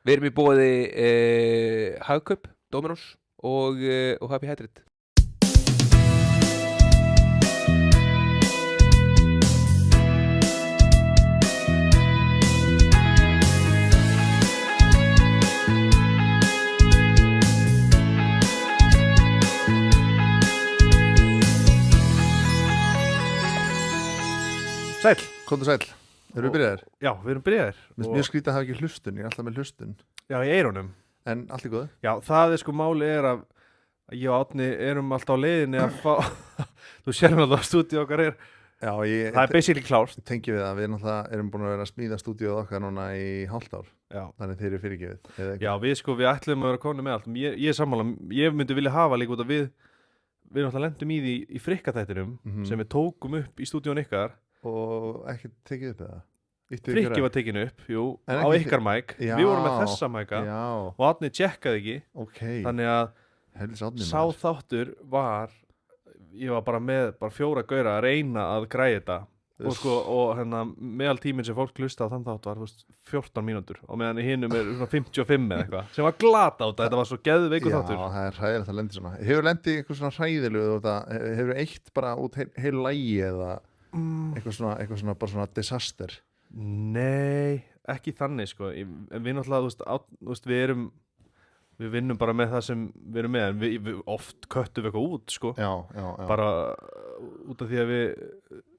Við erum í boði Hagkaup, Dominos og Happy Hydrid. Sæll. Komdu sæll, erum við byrjaðir? Já, við erum byrjaðir. Mér skrítið að hafa ekki hlustun, ég er alltaf með hlustun. Já, í eyrunum. En allt í góðu? Já, það er sko máli er að ég og Árni erum alltaf á leiðinni að fá, þú sér mér alltaf að stúdíu okkar er, Já, það er basically klárt. tengi við að við náttúrulega erum búin að vera að smíða stúdíóð okkar núna í hálft ár. Já. Þannig þeir eru fyrirgefið. eða ekki? Já, við ætlum að vera komin með allt. Ég er sammála, ég myndi vilja hafa líka út að við náttúrulega lendum í því í frikkaþættinum sem við tókum upp í stúdíun ykkar. Og ekki tekið upp eða? Frikki var tekinu upp, jú, En á ekki ykkar mæk. Já. Við vorum með þessa mæka Já, og Árni tjekkaði ekki. ok. Þannig að Helvis átni sá þáttur var, ég var bara með 4 gaura að reyna að græja þetta. Og hérna meðal tíminn sem fólk hlusta á þann þátt var 14 mínútur og meðan í hinum er svona 55 eða eitthvað sem var glata á þetta var svo geðveikur þáttur. Já, það er hræðilegt að lendi svona. Hefur lendið í eitthvað svona hræðilegu hefur eitt bara út heil lægi eða eitthvað svona bara svona disaster? Nei, ekki þannig sko. En við náttúrulega, þú veist, við vinnum bara með það sem við erum með en við oft köttum við eitthvað út sko. Já. Bara út af því að við,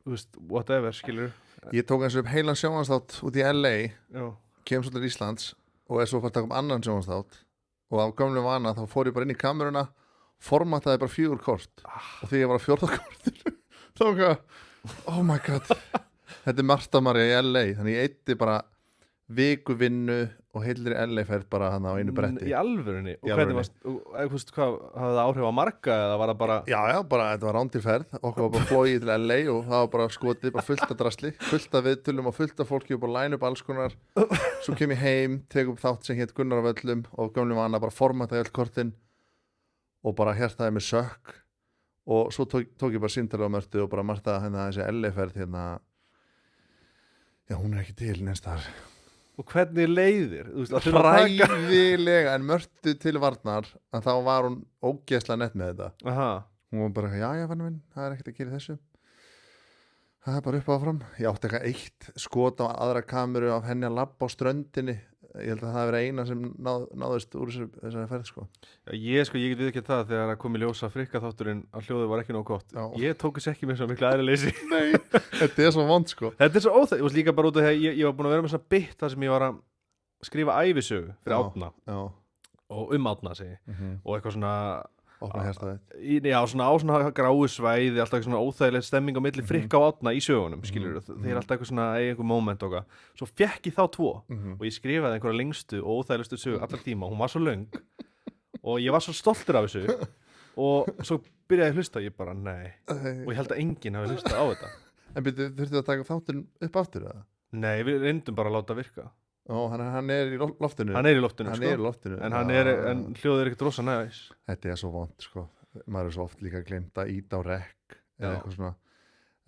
þú veist, whatever, skilur. Ég tók eins og upp heilan sjónvarsþátt út í LA, Já. kem svo til Íslands og er svo fært að taka um annan sjónvarsþátt og af gamlu vana þá fór ég bara inn í kameruna, formataði bara 4 kort og því ég var á 4. kortinu þá var ég, oh my god, þetta er Marta María í LA, þannig ég eitti bara viku vinnu og heilir í LA ferð bara hann á einu bretti. Í alvörunni? Og Í hvernig alvörunni. varst, hvað, hafði það áhrif á marga eða var það bara... Já, bara þetta var rándir ferð, okkur var bara flóið til LA og það var bara skotið, bara fullt af drasli, fullt af viðtölum og fullt af fólki og bara line upp alls konar. Svo kem ég heim, tek upp þátt sem hétt Gunnar á völlum og gamli vana bara formataði öll kortin og bara hértaði með sökk og svo tók ég bara símtali á Mörtu og bara Marta hérna þessi LA ferð hérna, já hún er ekki til næstar. Og hvernig leiðir? Þú veist, að þurfa að taka... Hræðilega, en Mörtu til varnar að þá var hún ógeðslega nett með þetta. Aha. Hún var bara, já, fannu minn, það er ekkert að gera í þessu. Það er bara upp áfram. Ég átti eitthvað eitt skot á aðra kameru af henni að labba á ströndinni. Ég held að það hafi verið eina sem náðist úr þessari ferð, sko. Já, ég get við ekki það þegar að komi ljósa frikka þátturinn að hljóðið var ekki nóg gott. Já. Ég tók þess ekki með svo miklu æðileysi. Nei, þetta er svo vond, sko. Þetta er svo óþægt. Ég var líka bara út af því að ég var búin að vera með svona bit þar sem ég var að skrifa ævisögu fyrir Árna. Já. Og Árna, segi ég. Og eitthvað svona... Opna hjartaðið. Já, svona á svona gráu svæði, alltaf eitthvað svona óþægileg stemming á milli frikka og Árna í sögunum, skilur þeir alltaf eitthvað svona einhver moment og eitthvað. Svo fekk ég þá 2 og ég skrifaði einhverja lengstu og óþægilegustu sögu allar tíma. Hún var svo löng og ég var svo stoltur af þessu og svo byrjaði ég að hlusta og ég bara, nei. Og ég held að enginn hafi hlustað á þetta. En byrju, þurftu að taka þáttinn upp aftur, eða? Nei, við reyndum bara að láta virka. Ó, hann er í loftinu. Hann er í loftinu, Hann sko. er í loftinu. En en hljóðið er ekkert rosa næs. Þetta er svo vond, sko. Maður er svo oft líka glemt að íta á rekk eða eitthvað svona.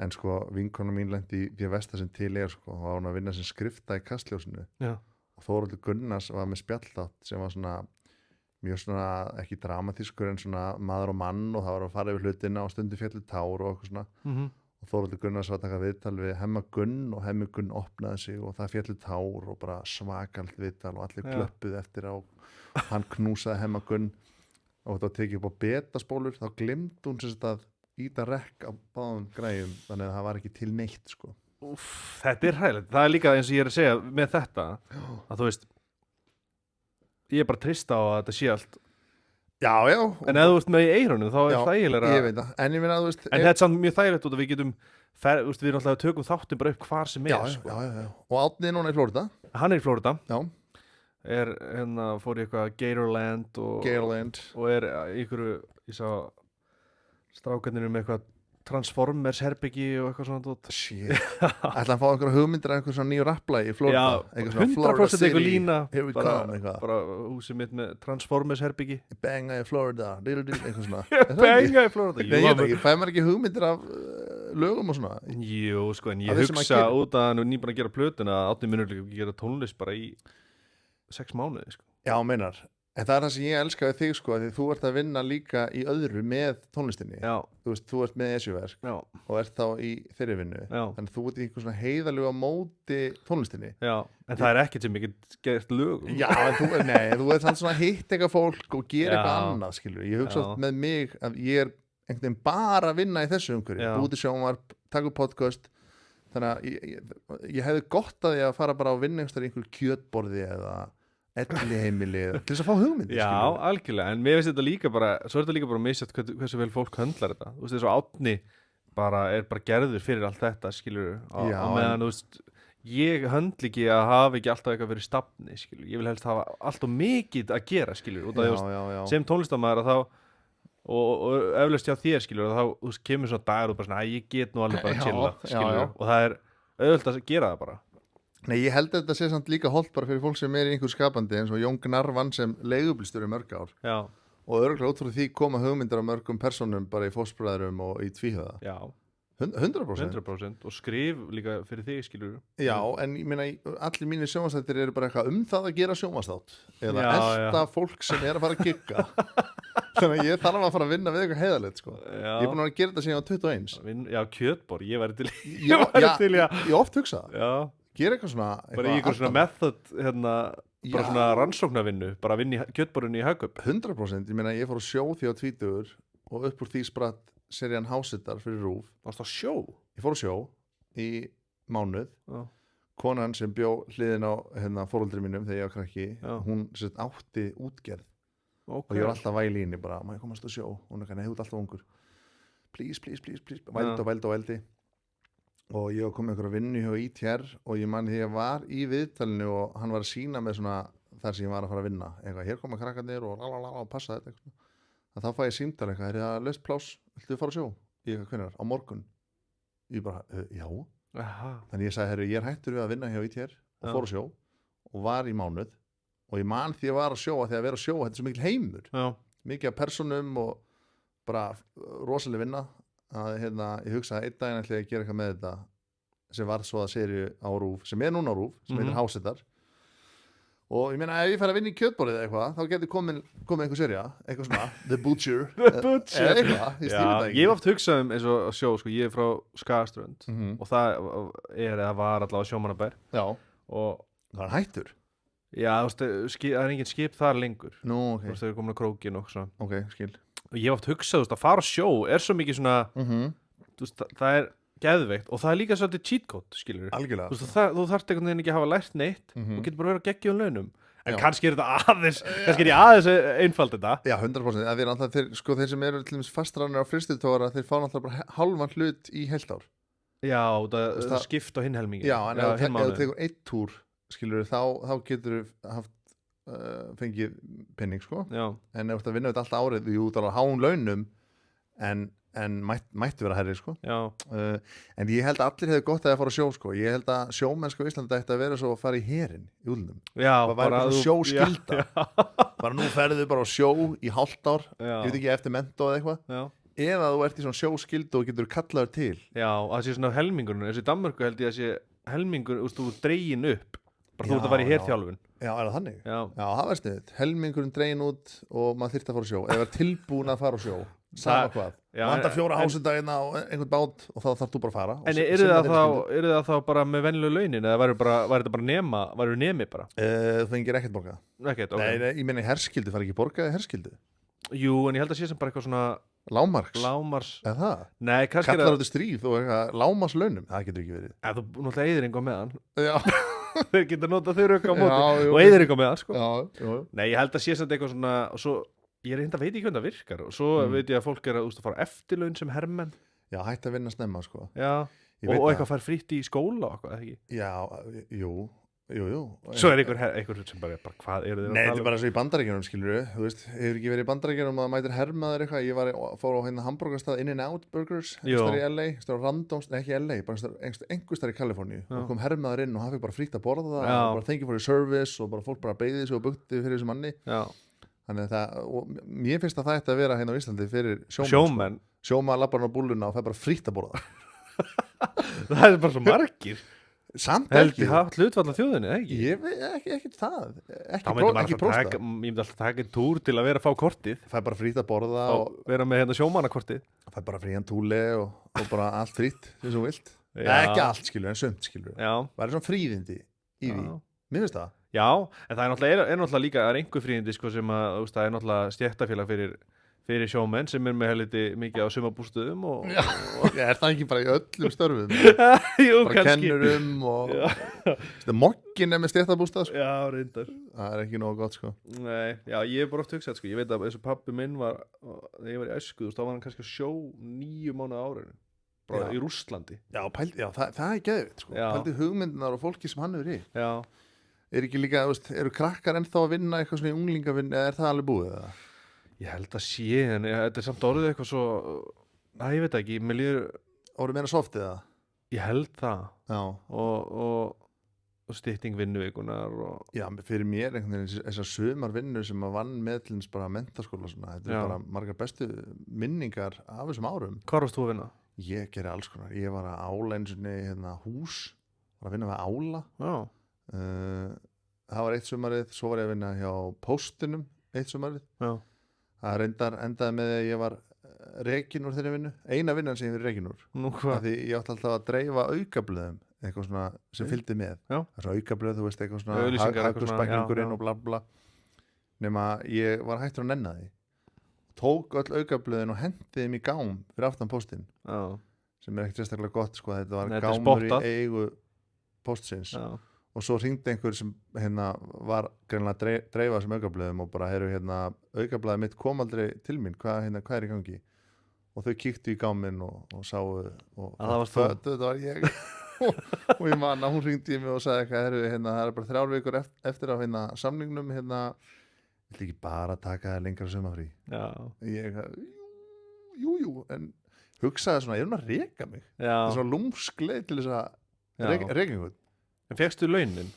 En sko, vinkona mín lendi í Vesta sem til sko. Og var hún að vinna sem skrifta í Kastljósinu. Já. Og Þóróldur Gunnars var með spjallþátt sem var svona mjög svona, ekki dramatískur en svona maður og mann og það var að fara yfir hlutina og stundi fjalli tár og eitthvað svona. Og Þóróldur Gunnars var að taka viðtal við Hemma Gunn og Hemmi Gunn opnaði sig og það fjalli tár og bara svakalt viðtal og allir klöppuði eftir á. Hann knúsaði Hemma Gunn og þetta var tekið upp á betaspólur, þá glimti hún sem sagt að íta rekk á báðum græjum þannig að það var ekki til neitt, sko. Úff, þetta er hræðilegt. Það er líka eins og ég er að segja með þetta að þú veist ég er bara trista á að þetta sé allt. Já. En ef þú ert með í eyrunum þá er þægilega. Ég veit það. En ég meina að þú veist. En þetta er samt mjög þægilegt út að við getum við náttúrulega tökum þáttum bara upp hvar sem er. Já. Og Árni er núna í Flórida. Hann er í Flórida. Já. Fór í eitthvað Gatorland og er í einhverju, ég sá strákarnir með eitthvað Transformers herbyggi og eitthvað svona dót. Shit. Ætla að fá einhverja hugmyndir af eitthvað svona nýju rapplagi í Flórida. Já, 100% eitthvað lína. Here we come, eitthvað. Bara húsið mitt með Transformers herbyggi. Benga í Flórida, eitthvað svona. Benga í Flórida. Nei, ég veit ekki, fæði maður ekki hugmyndir af lögum og svona? Jú, sko, en ég hugsa út að hann er nýbúin að gera plötuna að Árni munur líka gera tónlist bara í 6 mánuði sko. Já, meinar. En það er það sem ég elska við þig sko, því þú ert að vinna líka í öðru með tónlistinni. Já, Þú veist, þú ert með Esjuverk já, og ert þá í þeirri vinnu. já, Þannig að þú ert í einhver svona heiðalega móti tónlistinni. já. En það er ekkert sem ég get gert lögum. Já, en þú ert samt svona hitt eitthvað fólk og gera eitthvað Já. annað, skilur. Ég hugsa Já. oft með mig að ég er einhvern veginn bara að vinna í þessu umhverju. Já. Búti sjónvarp, taka upp podcast. Þannig að ég hefði gott að ég að fara bara á vinna einhver kjötborði eða elli heimili til þess að fá hugmyndir, Já, skilur. algjörlega, en mér finnst þetta líka bara svo er þetta líka bara misjætt hversu vel fólk höndlar þetta, þú veist, þessu Árni er bara gerður fyrir allt þetta, skilur Já, á meðan, þú veist, ég höndla ekki að hafa ekki alltaf eitthvað fyrir stafni, skilur, ég vil helst hafa alltaf mikið að gera, skilur, út af því, þú veist, Já. sem tónlistarmaður að þá og eflaust hjá þér, skilur, og þá, þú veist, kemur svona dagur og bara svona, ég get nú alveg bara að Já, chilla, já, skilur, já. og það er auðvöld að gera það bara. Nei, ég held að þetta sé samt líka holdt bara fyrir fólk sem er í einhver skapandi eins og Jón Gnarr vann sem leigubílstjóri í mörg ár Já, og örgulega út frá því koma hugmyndir af mörgum persónum bara í fósbræðurum og í tvíhöða. já, 100%. 100% og skrif líka fyrir þig, skilur. Já, en ég meina, allir mínir sjónvarsþættir eru bara eitthvað það að gera sjónvarsþátt eða Já, elta fólk sem er að fara að gigga. Þannig að ég þarf að fara að vinna við eitthvað heiðalegt, sko. Já. Ég er búin að gera þetta síðan á 21. Já, kjötbor, ég væri til Já, væri til í að ég oft hugsa það. Já, Gera eitthvað svona bara í ykkur svona allt annað. method hérna, bara Já. svona rannsóknarvinnu bara vinna í kjötborunni í Hagkaup 100%, ég meina ég fór að sjó því á 20 og upp úr því spratt serían Hásitar fyrir RÚV. Varst á sjó? Ég fór að sjó í mánuð. Já, Konan sem bjó hliðin á fóreldri mínum þegar ég var krakki, Já. hún sett átti útgerð ok. og ég var alltaf að væli í henni bara, má ég komast að sjó? Hún er kannar, þú ert alltaf ungur. Please, vældi og vældi. Og ég var komið einhverja vinnu hjá ITR og ég man því að ég var í viðtalinu og hann var að sína með svona þar sem ég var að fara að vinna. Eitthvað, hér koma krakkarnir og passa þetta eitthvað. Þá fæ ég símtal eitthvað, er það löst pláss, viltu fara að sjó? Ég eitthvað, hvenær? Á morgun? Ég bara, já. Aha. Þannig ég sagði, herru, ég er hættur við að vinna hjá ITR og Já. fór að sjó og var í mánuð og ég man því að var að sjóa því að vera að sjóa, þetta er svo mikil heimur, Já, mikið af personum og bara rosalega vinna að ég hugsaði einn daginn ætla ég að gera eitthvað með þetta sem var svo að serju á RÚV, sem er núna á RÚV, sem heitir Hásitar og ég meina ef ég fær að vinna í kjötborðið eða eitthvað, þá getur komið einhver serja, eitthvað svona The Butcher, Butcher. eða eitthvað, ég stýri Já, þetta ekki. ég hef oft hugsað eins og að sjó, sko, ég er frá Skagaströnd Mhm. og það eða var allavega sjómannabær Já, og það er hættur. já, þú veist, það er engin skip þar lengur Nú, þú veist, þau eru komin á krókin og svona ok, skil. og ég hef oft hugsað, þú veist, að fara á sjó er svo mikið svona, þú veist, það er geðveikt og það er líka svolítið cheat code, skilur Algjörlega. þú veist, þú þarft einhvern veginn ekki að hafa lært neitt Mhm. og getur bara verið að geggjum launum en Já. kannski er þetta aðeins kannski er ég aðeins einfald þetta Já, 100%. Það er náttúrulega, þeir sem eru til dæmis fastrannir á fristutóra, þeir fá náttúrulega bara hálfan hlut í heilt ár. já, veist það það- skipt á hinn helmingi Já, en ef hinn þú mánuðinn. tekur eitt túr, skilur þá getur þú haft fengið penning, sko. já, En ef þú ert að vinna þetta allt árið, jú, það er á háum launum, en mætti vera herri, sko. já, En ég held að allir hefur gott að fara að sjó, sko. Ég held að sjómennska á Íslandi ætti að vera svo að fara í herinn í útlunum. já Það væri bara þú- sjóskylda. já, Bara nú ferðu bara á sjó í hálft ár, já, ég veit ekki eftir mentó eða eitthvað. já. Eða þú ert í svona sjóskyldu og getur kallaður til. Já, og það sé svona helmingurinn eins og í Danmörku held ég að sé helmingur, þú veist, þú ert dregin upp bara þú Já, ert að fara í já. herþjálfun Já, er það þannig? Já, Já, það var sniðut. Helmingurinn dregin út og maður þyrfti að fara á sjó. Eða er tilbúin að fara á sjó. Sama hvað. já, Vandar 4 en- hásundagina á einhvern bát og þá þarf þú bara að fara. En eru það þá bara með venlulegu launin eða væri þetta bara væri nemi bara? Þú fengir ekkert borgað. Ekkert, ok. Nei, ég meina í herskildu, fara ekki borgað í herskildu. Jú, en ég held að sé sem bara eitthvað svona Lámarks. lámars Eða það? Nei, kannski er Kallar það þetta stríð og eitthvað lámars launum. Það getur ekki verið. að þú náttúrulega eyðir einhvað með hann Já, Þeir geta notað þau röka á móti Já, jú. og eyðir einhvað með hann, sko já, já. Nei, ég held að sé sem eitthvað svona og svo, ég reynda veit ekki hvernig það virkar og svo veit ég að fólk er að, þú veist, að fara á eftirlaun sem hermenn Já, hætti að vinna snemma, sko. Já, Ég og veit það. eitthvað fær frítt í skóla og eitthvað, eða ekki Já, jú. Svo er einhver sem bara hvað eru þeir Nei, að þetta tala er bara svo í Bandaríkjunum, skilur þú veist, hefur ekki verið í Bandaríkjunum að mætir hermaður eitthvað, ég fór á hamburgarstað In-N-Out Burgers, Jó. einhverstað í LA, einhverstað randoms, nei ekki LA, bara einhverstað í Kaliforníu og kom hermaður inn og hann fikk bara frítt að borða Já. og bara thank you for your service og bara fólk bara beigði sig og bukti fyrir þessu manni Já, þannig að það, og mér finnst að það ætti að vera hérna á Íslandi fyrir sjómann sjómenn Sjómaður labbar hann á búluna og fær bara frítt að borða Það er bara svo margir samt held ekki ég haft hlutfall af þjóðinni, eða ekki? ég veit ekki það Þá ekki, myndi maður ekki alltaf prósta taka, ég myndi alltaf taka einn túr til að vera að fá kortið fæ bara frýtt að borða og vera með hérna sjómannakortið. fæ bara frían túle og bara allt frýtt sem þú vilt Já. ekki allt skilur en sumt skilur Já, væri svona fríðindi í því já. mér finnst það Já, en það er náttúrulega líka, það er einhver fríðindi sko sem að, þú veist, það er náttúrulega stjættafélag fyrir sjómenn sem er með helviti mikið á sumarbústöðum og er það ekki bara í öllum störfum Jú, bara kannski. kennurum og mokkin er með stjættabústað sko. Já, reyndar. það er ekki nógu gott sko Nei, já, ég hef bara oft hugsað, sko, ég veit að eins og pappi minn var, þegar ég var í æsku, þú veist, þá var hann kannski að sjó 9 mánuði á árinu, bara Já. í Rússlandi. já, það er geðvitt sko. Já. pældi hugmyndunar og fólki sem hann er í Já, er ekki líka, þú veist, eru krakkar ennþá að vinna eitthvað svona í unglingavinn eða er það alveg búið eða? ég held að sé, en þetta er samt orðið eitthvað svo, ég veit ekki, mér líður, Orðið meira softið eða? ég held það, Já, og stytting vinnuvikunar og, já, fyrir mér einhvern veginn þessar sumarvinnu sem að vann með til þess bara menntaskóla og svona, þetta Já. er bara margar bestu minningar af þessum árum. hvar varst þú að vinna? Ég gerði alls konar, ég var að ála eins og hérna hús, var að vinna með ála, Já, það var eitt sumarið, svo var ég að vinna hjá póstinum eitt sumarið, já, það reyndar endaði með að ég var rekin úr þeirri vinnu, eina vinnan sem ég verið rekin úr, nú af hvað? því ég átti alltaf að dreifa aukablöðum, eitthvað svona sem fylgdi með, Já. það er svona aukablöð, þú veist, eitthvað svona Auglýsingar, eitthvað svona, haggursbæklingurinn já. og bla bla, nema ég var hættur að nenna því, tók öll aukablöðin og hendi þeim í gám fyrir aftan póstinn, Já, sem er ekkert sérstaklega gott, sko, þetta var Nei, þetta er gámur spottað. í eigu póstsins já, og svo hringdi einhver sem hérna var greinlega að dreifa þessum aukablöðum og bara heyrðu hérna aukablaðið mitt kom aldrei til mín, hvað er í gangi og þau kíktu í gáminn og sáu og það varst þú. þetta var ég og ég man að hún hringdi í mig og sagði eitthvað, heyrðu hérna það er bara 3 vikur eftir á hérna samningnum hérna, viltu ekki bara taka það lengra sumafrí já, ég, jú en hugsaði svona, ég er hún að reka mig það já, er svona lúmskleið til þess að já. reka einhvern En fékkstu launin?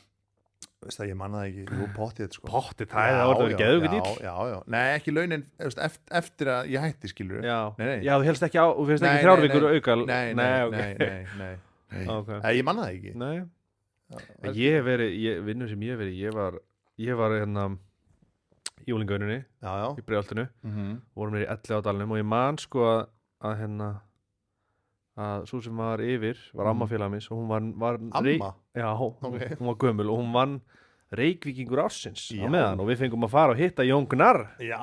veist það, ég manna það ekki, jú pottið sko Potti, það var þetta geðugur dýr. já, nei ekki launin eftir að ég hætti skilur Já, Nei. já, þú helst ekki á, þú helst Nei, ekki 3 nei, vikur nei. aukal. nei Ok. ég manna það ekki Nei, Já, en ég hef verið, vinnur sem ég hef verið, ég var hérna í úlingauninni, já, í Breiðholtinu, vorum við í 11 á dalnum og ég man sko að hérna, að svo sem var yfir, var amma félag mis og hún var amma já, Ok. hún var gömul og hún vann Reykvíkingur ársins á Já. meðan og við fengum að fara og hitta Jón Gunnar, já,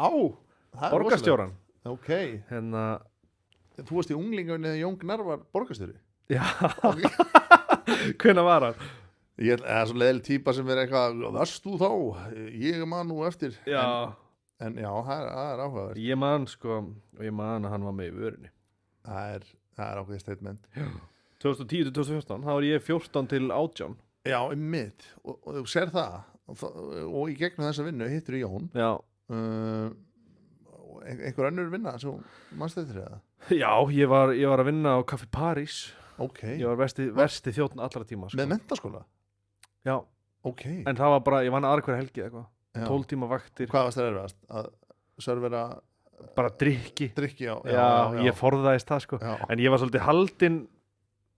það er borgarstjóran. rosalegt. ok, Hérna, þú varst í unglingunni þegar Jón Gnarr var borgarstjóri já, hvenær var hann? ég er svo leiðileg típa sem er eitthvað varst þú þá, ég man nú eftir Já, en já, það er áhugaverð ég man sko, og ég man að hann var með í vörinni. það er ákveðið statement 2010 til 2014, þá var ég 14 til 18. já, mitt, og þú sér það og í gegnum þessa vinnu hittur í Jón Já, einhver önnur vinna sem mannst eftir það já, ég var að vinna á Café París. ok, Ég var versti þjónn allra tíma sko. með menntaskóla Já, ok, en það var bara, ég vann aðra hver helgi eitthvað, já. 12 tíma vaktir, hvað varst það erfiðast? Að servera bara drykki. drykki á Já, ég forðaðist það sko. já, En ég var svolítið haldinn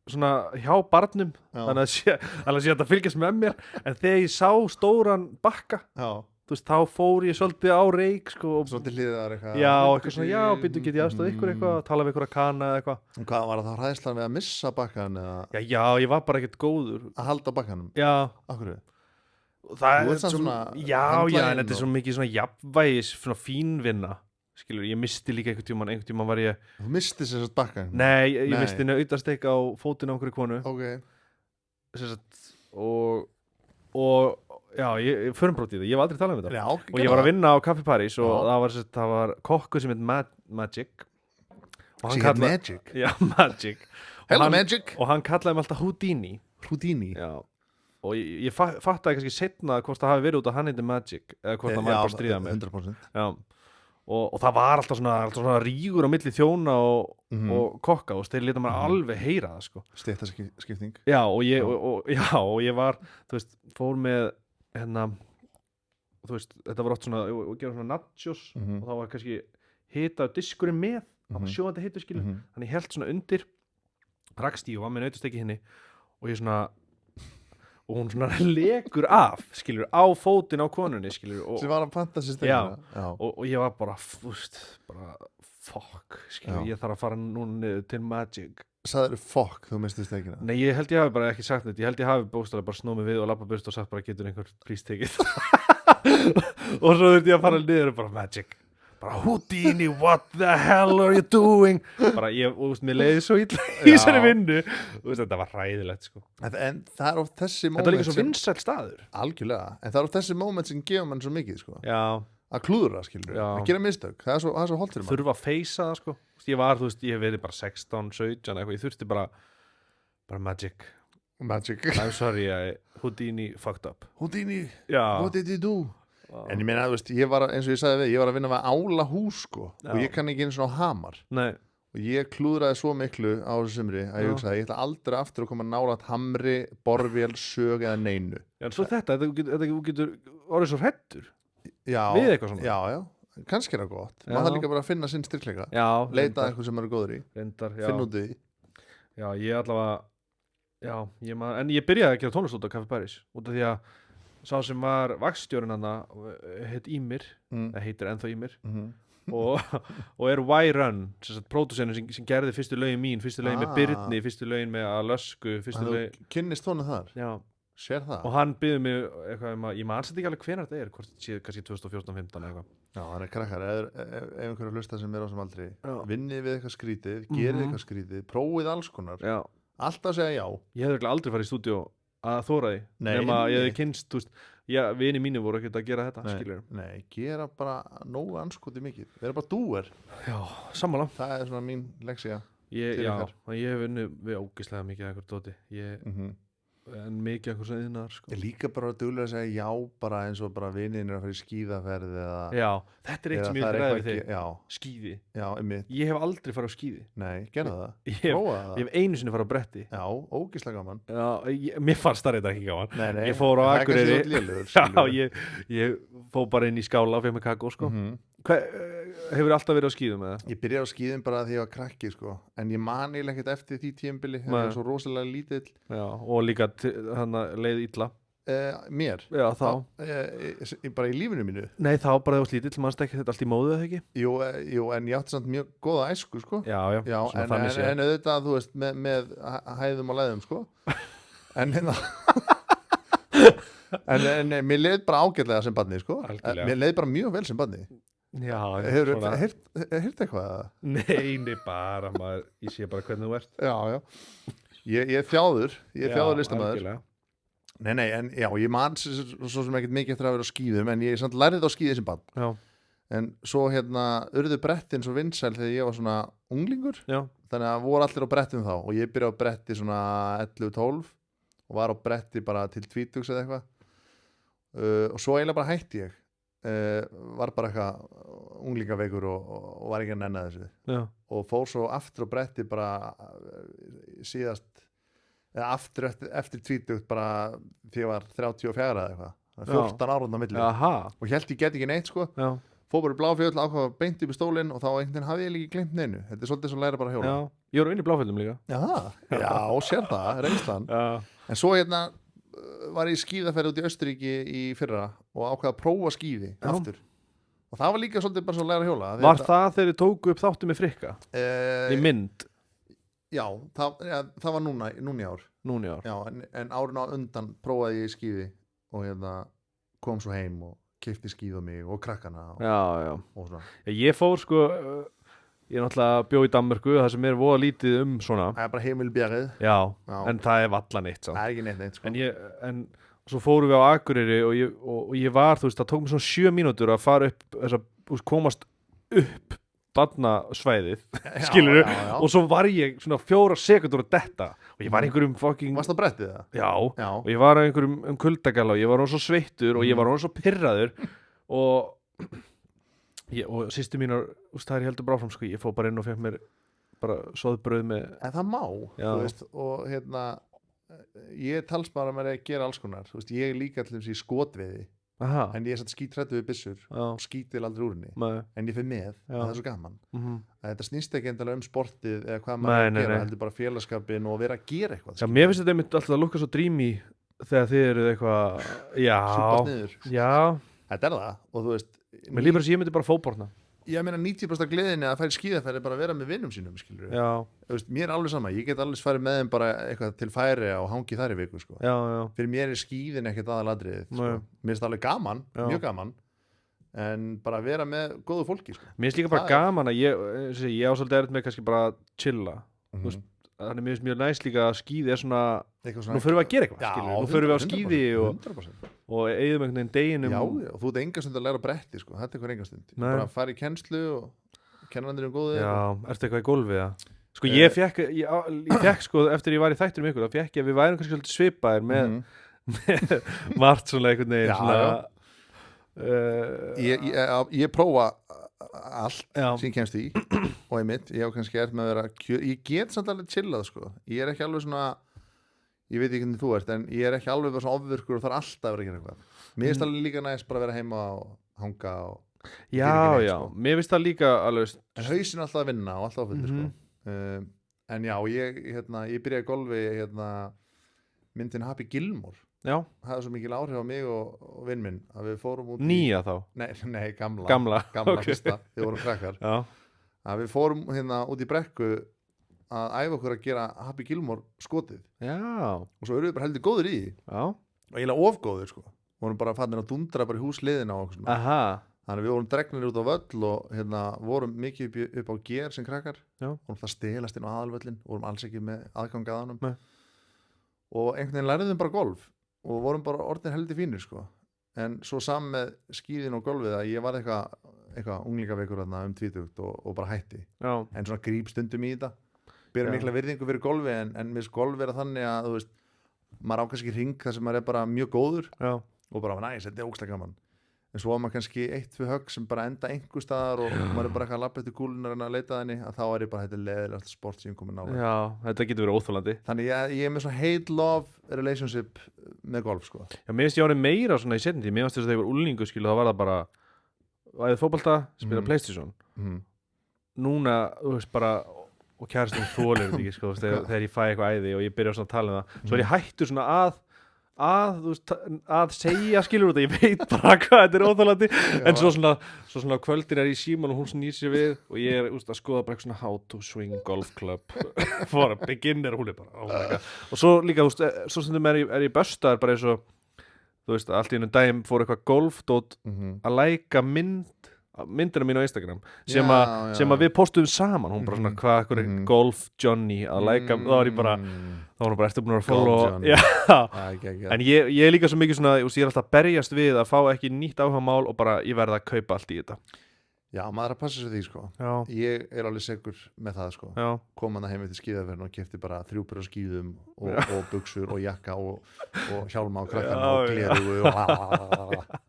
svona hjá barnum, já, þannig að sé þetta fylgjast með mér, en þegar ég sá stóran bakka, já. þú veist, þá fór ég svolítið á reik sko, og Svo til hliðar eitthvað já, eitthvað svona, já, býttu get ég aðstóð ykkur eitthvað, tala við ykkur að kana eða eitthvað. Og hvað var það hræðslan við að missa bakkan eða Já, ég var bara ekkert góður. að halda bakkanum? Já, Akkur? það Þú er ert samt svona já, handlaginn en þetta er svo mikið svona jafnvægis, svona fínvinna, skilur, ég misti líka einhvern tímann var ég, Þú misti sér satt bakkan? nei, ég Nei. misti nautasteik á fótinn á einhverju konu, Ok, sem sagt, og já, ég förumbrótið það, ég hef aldrei talað um þetta. já, Og ég var að vinna á Café París og Já. það var kokkur sem heit Magic og She had magic já, Magic og Hello hann, magic og hann kallaði mig alltaf Houdini. Houdini Já. Og ég fattaði kannski seinna hvort það hafi verið út að hann heiti Magic eða hvort það maður bara stríða mig. 100% Já. Og það var alltaf svona rígur á milli þjóna og kokka og þeir leta maður alveg heyra það sko. Stéttaskipting Já, og ég var, þú veist, fór með hérna, þú veist, þetta var oft svona, og gera svona nachos og það var kannski hita diskurinn með, það var sjóðandi hitu skilur, þannig ég held svona undir, rakst í og var með nautastekki henni og ég svona og hún svona lekur af, skilur, á fótinn á konunni, skilur, sem var að fantasy Já. já. og ég var bara, bara fuck, skilur, Já. ég þarf að fara núna niður til Magic. Sagður fokk, þú misti stekina Nei, ég held ég hafi bara ekki sagt þetta, ég held ég hafi bókstaflega bara snúið mig við og labba burt og sagt bara getur einhver please tekið og svo þurfti ég að fara niður og bara Magic, bara Houdini, what the hell are you doing, bara ég, og þú veist, mér leiði svo illa í Já. þessari vinnu, þú veist, þetta var hræðilegt, sko. en það er oft þessi Þetta var líka moment svo vinsæll staður. algjörlega, en það er oft þessi moment sem gefur mann svo mikið sko. Já, að klúðra, skilur, Já. að gera mistök það er svo holdt fyrir mann þurfa að feysa það, sko. Ég var, þú veist, ég hef verið bara 16, 17 eitthvað, ég þurfti bara Magic, Magic I'm sorry, Houdini fucked up. Houdini, Já. what did you do? En ég meina, þú veist, ég var, eins og ég sagði við, ég var að vinna með ála hús, sko, Já. og ég kann ekki einu svona á hamar Nei, og ég klúðraði svo miklu á þessu sumri að ég Já. hugsaði, ég ætla aldrei aftur að koma nálægt hamri, borvél, sög eða neinu. já, en svo þetta getur orðið svo hrættur Já, við eitthvað svona. já, kannski er það gott. Já. Maður þarf líka bara að finna sinn styrkleika, Já, leita að eitthvað sem maður er góður í, reyndar, já. finna út í því. Já, ég allavega, já, en ég byrjaði að gera tónlist út á Café Paris, út af því að sá sem var vaxstjórinn hana heit Ímir, það heitir ennþá Ímir og er Y-Run, pródúserinn sem gerði fyrstu lögin mín, fyrstu lögin með Birni, fyrstu lögin með Alösku, fyrstu lögin, Þú kynnist honum þar, já, sér það. og hann byggði mig eitthvað ég mann sætti ekki alveg hvenær þetta hvort þetta sé kannski 2014-15 eitthvað. Já, það er krakkar, ef einhverju hlusta sem er á sem aldrei, Já. vinnið við eitthvað skrítið, gerið eitthvað skrítið, prófið alls konar, Já, alltaf segja já. ég hefði örugglega aldrei farið í stúdíó að þóra því, Nei, nema nei. ég hefði kynst, þú veist, vini mínu voru ekkert að gera þetta, skilur. Nei, gera bara nógu anskoti mikið, vera bara dúer, Já, sammála. það er svona mín leksía. Ég, Til já, ykkar. ég hef unnið við ógeðslega mikið af eitthvað dóti, en mikið af eitthvað svona yðnar, sko. Ég líka bara að duglega að segja já, bara eins og bara vininn er að fara í skíðaferð eða Já, þetta er eitt eða sem ég það er vil ræða við eitthvað þig, ekki- Já, skíði. já, einmitt, Ég hef aldrei farið á skíði. nei, gerða það, Ég hef, prófa það. ég hef einu sinni farið á bretti. Já, ógislega gaman. Já, mér fannst það reyndar ekki gaman. Nei, nei, Ég fór á það er kannski Akureyri. svolítið lélegur, Já, skilurðu. ég fór bara inn í skála og fekk mig kakó, sko. Hefur alltaf verið á skíðum eða? Ég byrjaði á skíðum bara því ég var krakki sko. En ég man eiginlega ekkert eftir því tímabili Það Nei. var svo rosalega lítill Já, og líka hann leið illa. Mér Já, þá. Bara í lífinu mínu Nei, þá bara það var slítill, mannst ekki þetta allt í móðu eða ekki? jú, en ég átti samt mjög góða æsku sko. Já, Já, svona þannig séð. en auðvitað, þú veist, með hæðum og leiðum sko. En hérna en mér leið bara ágætlega sem barni sko. Algjörlega. Mér leið bara mjög vel sem barni Já, Hefur svona. heyrt eitthvað? Nei, bara maður, ég sé bara hvernig þú ert. Já Ég er þjáður listamaður algjörlega. Nei, en já, ég man svo sem ekkert mikið eftir að vera á skíðum en ég samt lærði þetta á skíði sem barn Já, en svo urðu brettin svo vinsæl þegar ég var svona unglingur já, þannig að voru allir á brettum þá og ég byrjaði á bretti svona 11-12 og var á bretti bara til 20 eða eitthvað og svo eiginlega bara hætti ég var bara eitthvað unglingaveikur og var ekki að nenna þessu já, og fór svo aftur á bretti bara síðast eða aftur eftir 20 bara því ég var 34 eða eitthvað Það er 14 ára á milli aha, og held ég get ekki neitt sko já, fór bara í Bláfjöll ákvað beint upp í stólinn og þá einhvern veginn hafði ég líka gleymt neinu þetta er svolítið svo læra bara að hjóla já. Ég voru inn í Bláfjöllum líka. já, sér það, reynslan Já, en svo var ég skíðaferð út í Östuríki í fyrra og ákvað að prófa skíði Já. aftur og það var líka svolítið bara svo læra að hjóla var það þegar þið tóku upp þáttu með Frikka? Í mynd, já, það var núna í ár núna í ár. já, en árin á undan prófaði ég skíði og kom svo heim og keypti skíð á mig og krakkana og Já. svona Ég fór sko, ég náttúrulega bjó í Danmörku, það sem er voða lítið svona. það er bara heimilbjarið Já, Já. en það er valla neitt, það er ekki neitt sko. En svo fórum við á Akureyri og ég var, þú veist, það tók mér svona 7 mínútur að fara upp, komast upp barnasvæðið, skilurðu, já. og svo var ég svona 4 sekundur að detta og ég var einhverjum fucking, Varst það brettið það? já, Já. og ég var einhverjum kuldagalla og ég var svo sveittur og ég var svo pirraður og sýstu mínar, það er ég heldur bráfram sko, ég fór bara inn og fekk mér bara soðbrauð með, En það má, Já. þú veist, og ég er talsmaður að maður er að gera alls konar, þú veist, ég er líka til þess í skotveiði, aha, en ég er satt skítrættu við byssur já, og skítil aldrei úr henni, með, en ég fyrir með, Já. það er svo gaman. mhm. Að þetta snýst ekki endalega sportið eða hvað Nei, maður er að nei, gera, nei. heldur bara félagskapin og vera að gera eitthvað. Já, mér finnst þetta einmitt alltaf að lukka svo dreamy þegar þið eruð eitthvað súpast niður. já, Þetta það og þú veist mér lífur þess að ég myndi bara fótborna ég meina 90% gleðinni að færi skíðaferð er bara að vera með vinnum sínum skilur já, veist, mér er alveg sama, ég get alveg farið með þeim bara eitthvað til færi og hangi þar í viku sko. já, fyrir mér er skíðin ekkert aðalatriðið sko. Nei. mér finnst það alveg gaman, Já. mjög gaman en bara vera með góðu fólki sko. mér finnst líka bara Það er- gaman að ég á svolítið erfitt með kannski bara að chilla Mhm. veist, þannig mér finnst mjög næst líka að skíði er svona Eitthvað nú förum við að gera eitthvað Já, skilur, nú förum við á 100%, skíði og 100%. eigðum einhvern veginn deginum Já, og þú ert enga stund að læra á bretti sko. þetta er eitthvað enga stund Nei. bara að fara í kennslu og kennarnir góði já, ertu eitthvað í gólfið það sko Eh. ég fekk sko eftir ég var í þættinum ykkur þá fekk ég að við værum kannski svolítið svipaðir með margt svona einhvern veginn Já, svona ég prófa allt já, sem ég kemst í og einmitt, ég á kannski með að vera ég get samt alveg chillað sko. ég er ekki alveg svona ég veit ekki hvernig þú ert en ég er ekki alveg bara svona ofvirkur og þarf alltaf að vera að gera eitthvað mér finnst alveg líka næst bara að vera heima og hanga og já, ekki neitt, já, sko. mér finnst það líka alveg en hausin er alltaf að vinna og alltaf að fullu sko. En já, ég byrjaði í golfi myndin Happy Gilmore já, það hafði svo mikil áhrif á mig og vinn minn að við fórum út nýja þá nei, gamla gamla, ok. fyrsta, þið vorum krakkar já, að við fórum út í brekku að æfa okkur að gera Happy Gilmore skotið já, og svo erum við bara heldur góður í því já, og eiginlega ofgóður sko vorum bara fannir að dundra bara í húsliðina og okkur svona aha þannig að við vorum dregnir út á völl og vorum mikið upp á ger sem krakkar Já. vorum það stelast inn á aðalvöllin vorum alls ekki með aðgang að honum Nei. og einhvern veginn lærðum bara golf og vorum bara orðin heldur fínir sko en svo saman með skíðin og golfið að ég var eitthvað unglingaveikur um 20 og bara hætti já, en svona gríp stundum í þetta byrja Já. mikla virðingu fyrir golfi en mér golf vera þannig að þú veist maður ákast ekki hring þar sem maður er bara mjög góður já, og bara næs, þetta er ógeðslega gaman en svo var maður kannski 1-2 högg sem bara enda einhver staðar og maður er bara eitthvað að lappa eftir kúlunar en að leita þenni að þá er ég bara þetta leðilegast sport sem ég komin nálega já, þetta getur verið óþólandi þannig ég er með svona hate-love relationship með golf sko já, mér finnst ég ánið meira svona í setjandi mér finnst þess að þegar ég var úlningu skilu þá var það bara væðið fótbolta, spila Mhm. Playstation mm. núna, þú veist bara og kærastum þólir þetta ekki sko, þú veist, þegar ég fæ eitthvað æði og ég byrja svona að tala um það svo er ég hættur svona þú veist, að segja skilur út að ég veit bara hvað þetta er óþálandi en svo svona kvöldin er í síman og hún snýr sér við og ég er úst, að skoða bara eitthvað svona how to swing golf club for a beginner og hún er bara oh my god og svo líka, þú veist, svo stundum er ég böstaður bara eins og þú veist, allt í einum daginn fór eitthvað golfdót að læka myndina mín á Instagram sem að við postuðum saman hún bara svona hvað ekkur er golf Johnny að læka, þá var ég bara þá var hún bara eftir búin að follow Johnny. já, en ég er líka svo mikið svona ég er alltaf að berjast við að fá ekki nýtt áhugamál og bara ég verða að kaupa allt í þetta já, maður er að passa sér því sko já, ég er alveg segur með það sko já, kom hann heim eftir skíðaferðin og kefti bara 3 pör af skíðum og buxur og jakka og hjálma á krakkarna Já, og já. glerugu og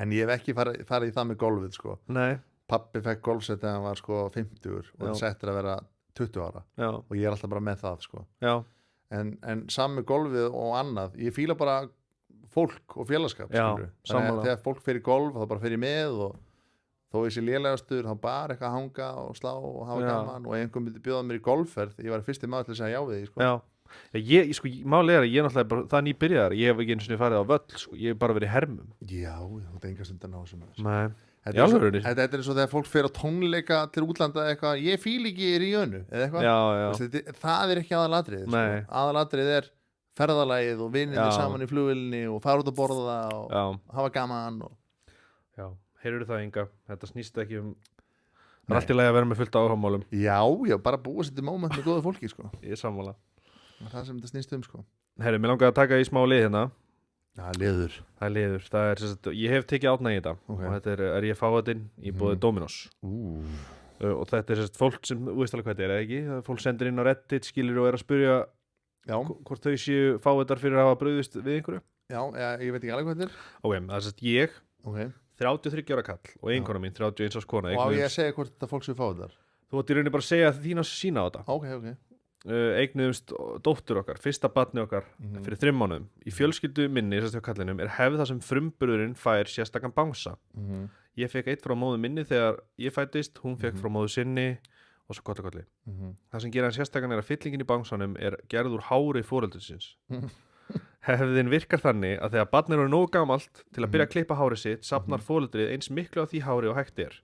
en ég hef ekki farið í það með golfið sko nei, pappi fekk golfsett þegar hann var sko 50 og Já. það settir að vera 20 ára já, og ég er alltaf bara með það sko já, en saman með golfið og annað ég fíla bara fólk og félagskap Já, skilurðu. þannig sammála. að þegar fólk fer í golf þá bara fer ég með og þó ég sé lélegastur þá bara eitthvað að hanga og slá og hafa Já. gaman og einhver myndi bjóða mér í golfferð ég var fyrsti maður til að segja já við því sko. já málega er að ég náttúrulega bara, það nýbyrjaðar ég hef ekki einu sinni farið á völl sko. ég hef bara verið í hermum já, þú tengast undan á þessu maður. nei, Þetta Í er svo- alvörunni? þetta er eins og þegar fólk fer á tónleika til útlanda eitthvað, ég fíl ekki í Ríönu eða eitthvað, já, já, Þú veist, það er ekki aðalatrið sko. Nei. Aðalatrið er ferðalagið og vinninni Já. saman í flugvilni og fara út að borða og já, hafa gaman og... já heyrðu það Inga, þetta snýst ekki um það Nei. er allt í lagi að vera með fullt áhugamálum já, bara búa sér til moment með góða fólki sko. ég er sammála það sem þetta snýst sko. heyrðu, mér langaði að taka í smá lið hérna já, liður það er liður, það er sem sagt, ég hef tekið átna í þetta Ok. og þetta er ég fáðinn í bóði Dominos og þetta er sem sagt fólk sem, þú veist alveg hvað þetta er eða ekki, það er fólk sendir inn á Reddit skilur og er að spyrja já, hvort þau séu fáðar fyrir að hafa brugðist við einhverju já, ég veit ekki alveg hvað þetta er ok, það er sem sagt ég, okay. 33 ára kall og einkona mín, 31 árs kona og á ég eignuðumst- að segja hvort þetta fólk sem fá þetta þú átt í rauninni bara að segja þín að sína á þetta ok eignuðumst dóttur okkar, fyrsta barni okkar Mhm. fyrir 3 mánuðum í fjölskyldu minni þess að kallinum er hefð það sem frumburðurinn fær sérstakann bangsa ég fekk eitt frá móðu minni þegar ég fættist hún fekk frá móðu sinni og svo kolli það sem gera hann sérstakann er að fyllingin í bangsanum er gerð úr hári foreldrinsins Hefðin virkar þannig að þegar barn er nógu gamalt til að byrja að klippa hárið sitt safnar foreldrið eins miklu af því hári og hægt er.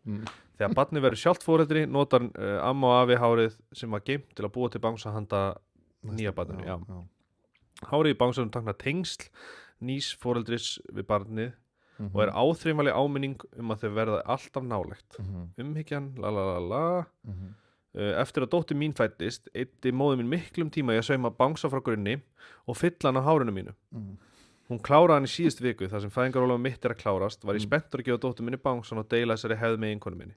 Þegar barnið verður sjálft foreldri notar amma og afi hárið sem var geimt til að búa til bangsa handa nýja barninu. Já. Hárið í bangsanum táknar tengsl nýs foreldris við barnið og er áþreifanleg áminning að þau verða alltaf nálægt. Umhyggjan, Eftir að dóttir mín fæddist eyddi móðir mín miklum tíma í að sauma bangsa frá grunni og fylla hann á hárinu mínu. Hún kláraði hann í síðustu viku þar sem fæðingarorlof mitt er að klárast, var ég spenntur að gefa dóttur minni bangsan og deila þessari hefð með eiginkonu minni.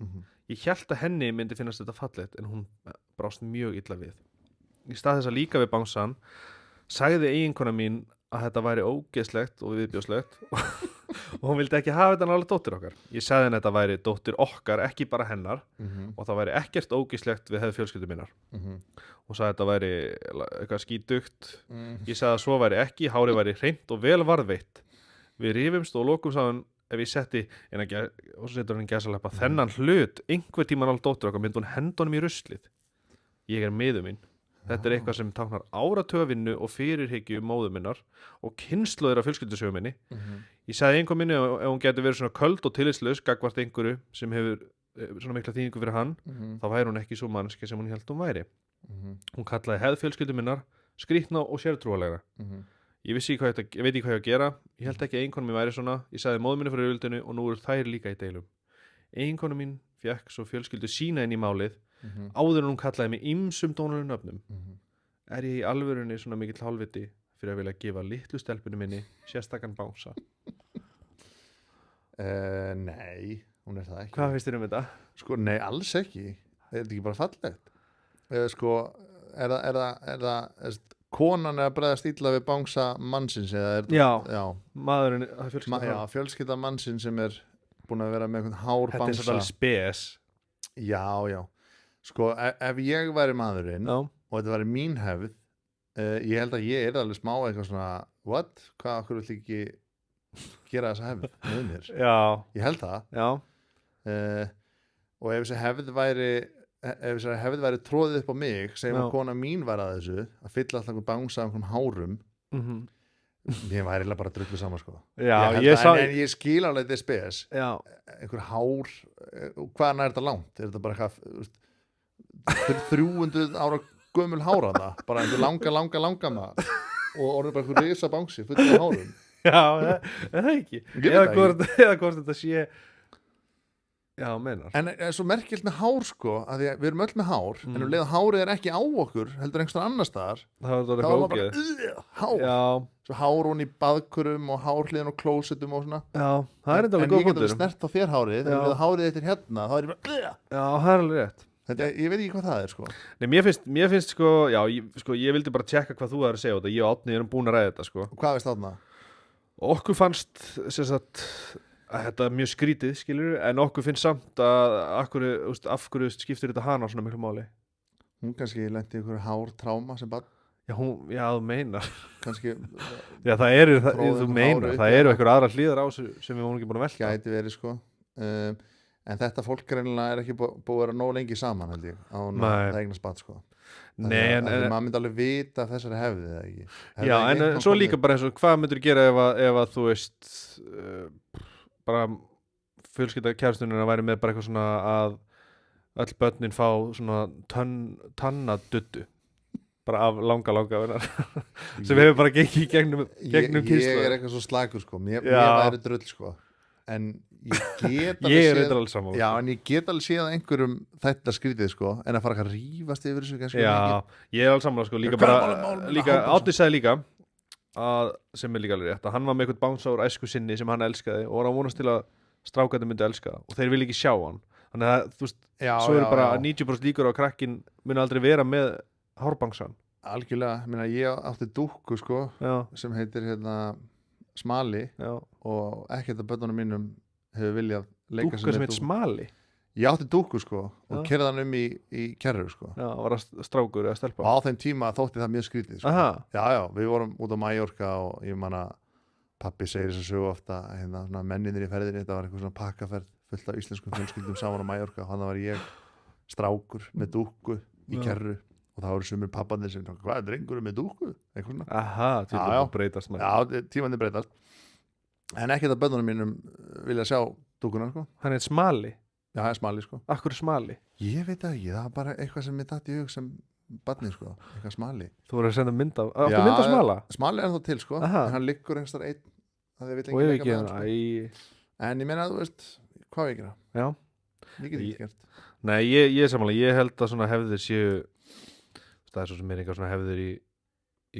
Ég hélt að henni myndi finnast þetta fallegt en hún brást mjög illa við. Í stað þess að líka við bangsan sagði eiginkona mín að þetta væri ógeðslegt og viðbjóðslegt og hún vildi ekki hafa þetta nálega dóttir okkar. Ég sagði henni að þetta væri dóttir okkar, ekki bara hennar og það væri ekkert ógeðslegt við hefð fjölskyldu minnar. Hún sagði að þetta væri eitthvað skítugt. Ég sagði að svo væri ekki, hárið væri hreint og vel varðveitt. Við rifumst og lokum sagði ef ég setti og svo setur hann í gæsaleppa þennan hlut einhver tíma nálega dóttir okkar myndi hún henda honum í ruslið. Ég er miður mín. Þetta er eitthvað sem táknar áratugavinnu og fyrirhyggju móður minnar og kynslóðir af fjölskyldusögu minni. Ég sagði einhver minni ef hún geti verið svona köld og tillitslaus gagnvart einhverju sem hefur svona mikla þýðingu fyrir hann, þá væri hún ekki svo mannski sem hún hélt hún væri. Hún kallaði hefð fjölskyldu minnar skrýtna og sértrúalega. Ég veit ekki hvað ég að gera. Ég held ekki að eiginkonu mín væri svona. Ég sagði móður minni fyrir yfirvildinu og nú eru þær líka í deilum. Eiginkonu mín fékk svo fjölskyldu sína inn í málið áður en hún kallaði mig ýmsum dónulegum nöfnum. Er ég í alvörunni svona mikill hálfviti fyrir að vilja gefa litlu stelpunni minni sérstakann bangsa? Nei, hún er það ekki. Hvað finnst þér þetta? Sko, nei, alls ekki. Er þetta ekki bara fallegt? Sko, er það konan er að bregðast illa við bangsa mannsins eða Já, maðurinn fjölskylda mannsins sem er búin að vera með einhvern hár bangsa. Þetta er svolítið spes. Já. Sko, ef ég væri maðurinn og þetta væri mín hefð, ég held að ég er alveg smá eitthvað svona, what? Hvað okkur vill ekki gera þessa hefð með mér? Já. Ég held það. Já. Og ef þessi hefð væri tróðið upp á mig, segjum að kona mín var að þessu, að fylla alltaf einhvern bangsa af einhvern hárum, ég væri eiginlega bara drullu saman, sko. Já, en ég skil alveg þetta spes. Já. Einhver hár, hvaðan er þetta langt? Er þetta bara eitthvað 300 ára gömul hára það, bara einhver langa maður og orðið bara einhver risa bangsi fullur af hárum. Já, það ekki. Eða hvort þetta sé. Já, meinar. En svo merkilt með hár, sko, að við erum öll með hár, en leið hárið er ekki á okkur, heldur einhvern annars staðar, þá er það bara hár. Já. Svo hár hún í baðkurum og hárhliðin og klósettum og svona. Já, það er enda alveg góð punktur. En ég get alveg snert á þér hárið, en við hárið eittir hérna, þá er ég bara Já, það er alveg rétt. Ég veit ekki hvað það er, sko. Nei, mér finnst sko, já, ég vildi bara tjekka hvað þú er að segja þetta. Ég og Árni erum búin að ræða þetta, sko. Hvað veist Árna? Okkur fannst, sem sagt, að þetta er mjög skrítið, skilur, en okkur finnst samt að af hverju skiptir þetta hana svona miklu máli. Hún kannski lenti í einhverju hártráma sem barn. Já, þú meinar. Kannski. Já, það eru einhverju aðra hlýðar á sem við vorum ekki búin að velta. Gæti verið, sko. En þetta fólk greinilega er ekki búið að vera nóg lengi saman, held ég, á það eignast barn, sko. Nei, en maður myndi alveg vita af þessari hefði, eða ekki? Já, en svo líka bara eins og hvað myndir gera ef að þú veist bara fjölskylda kærastunina væri með bara eitthvað svona að öll börnin fá svona tannaduddu bara af langa vinnar sem hefur bara gengið í gegnum kynslóðir. Ég er eitthvað svo slagur, sko. Mér væri drull, sko. En ég get alveg séð Já, en ég get alveg séð einhverjum þetta skrítið, sko, en að fara að rífast yfir þessu kannski. Já, ég er alveg sammála, sko. Árni sagði líka að, sem er líka alveg rétt, að hann var með eitthvað bánsa úr æsku sinni sem hann elskaði og var að vonast til að strákarnir myndi elska og þeir vilja ekki sjá hann. Þannig að, þú veist, svo eru bara 90% líkur á að krakkin muni aldrei vera með hárbangsan. Algjörlega, ég átti dúkku, sko, sem heitir Smali og ekkert af börnunum mínum hefur viljað leika dúkku sem heit Smali? Ég átti dúkku, sko, og keyrði hann í kerru, sko. Já, var það strákur eða stelpa? Og á þeim tíma þótti það mjög skrítið, sko. Já, við vorum út á Mallorca og ég man að pabbi segir þess að sögu ofta menninir í ferðinni, þetta var eitthvað svona pakkaferð fullt af íslenskum fjölskyldum saman á Mallorca og þannig var ég strákur með dúkku í kerru og það voru sumir pappanir sem hvað er drengurum með dúkku? Eitthvað svona. Aha, Já, já. tíma breytast maður. Já, tímandi breytast. En ekkert að börnunum mínum vilja sjá dúkkuna, sko. Hann er smali. Já, það er smali, sko. Akkur er smali. Ég veit það ekki, það er bara eitthvað sem mér datt í hug sem barnið, sko. Eitthvað smali. Þú voru að senda mynd af, áttu mynd af smala? Smali er þá til, sko. Aha. En hann liggur einstar einn að þið vill Og ekki ég leika ekki með hann, sko. En ég meina, þú veist, hvað við gera? Já. Ég get ekki gert. Nei, ég er samanlega, ég held að svona hefðir séu, það er svo sem er einhver svona hefðir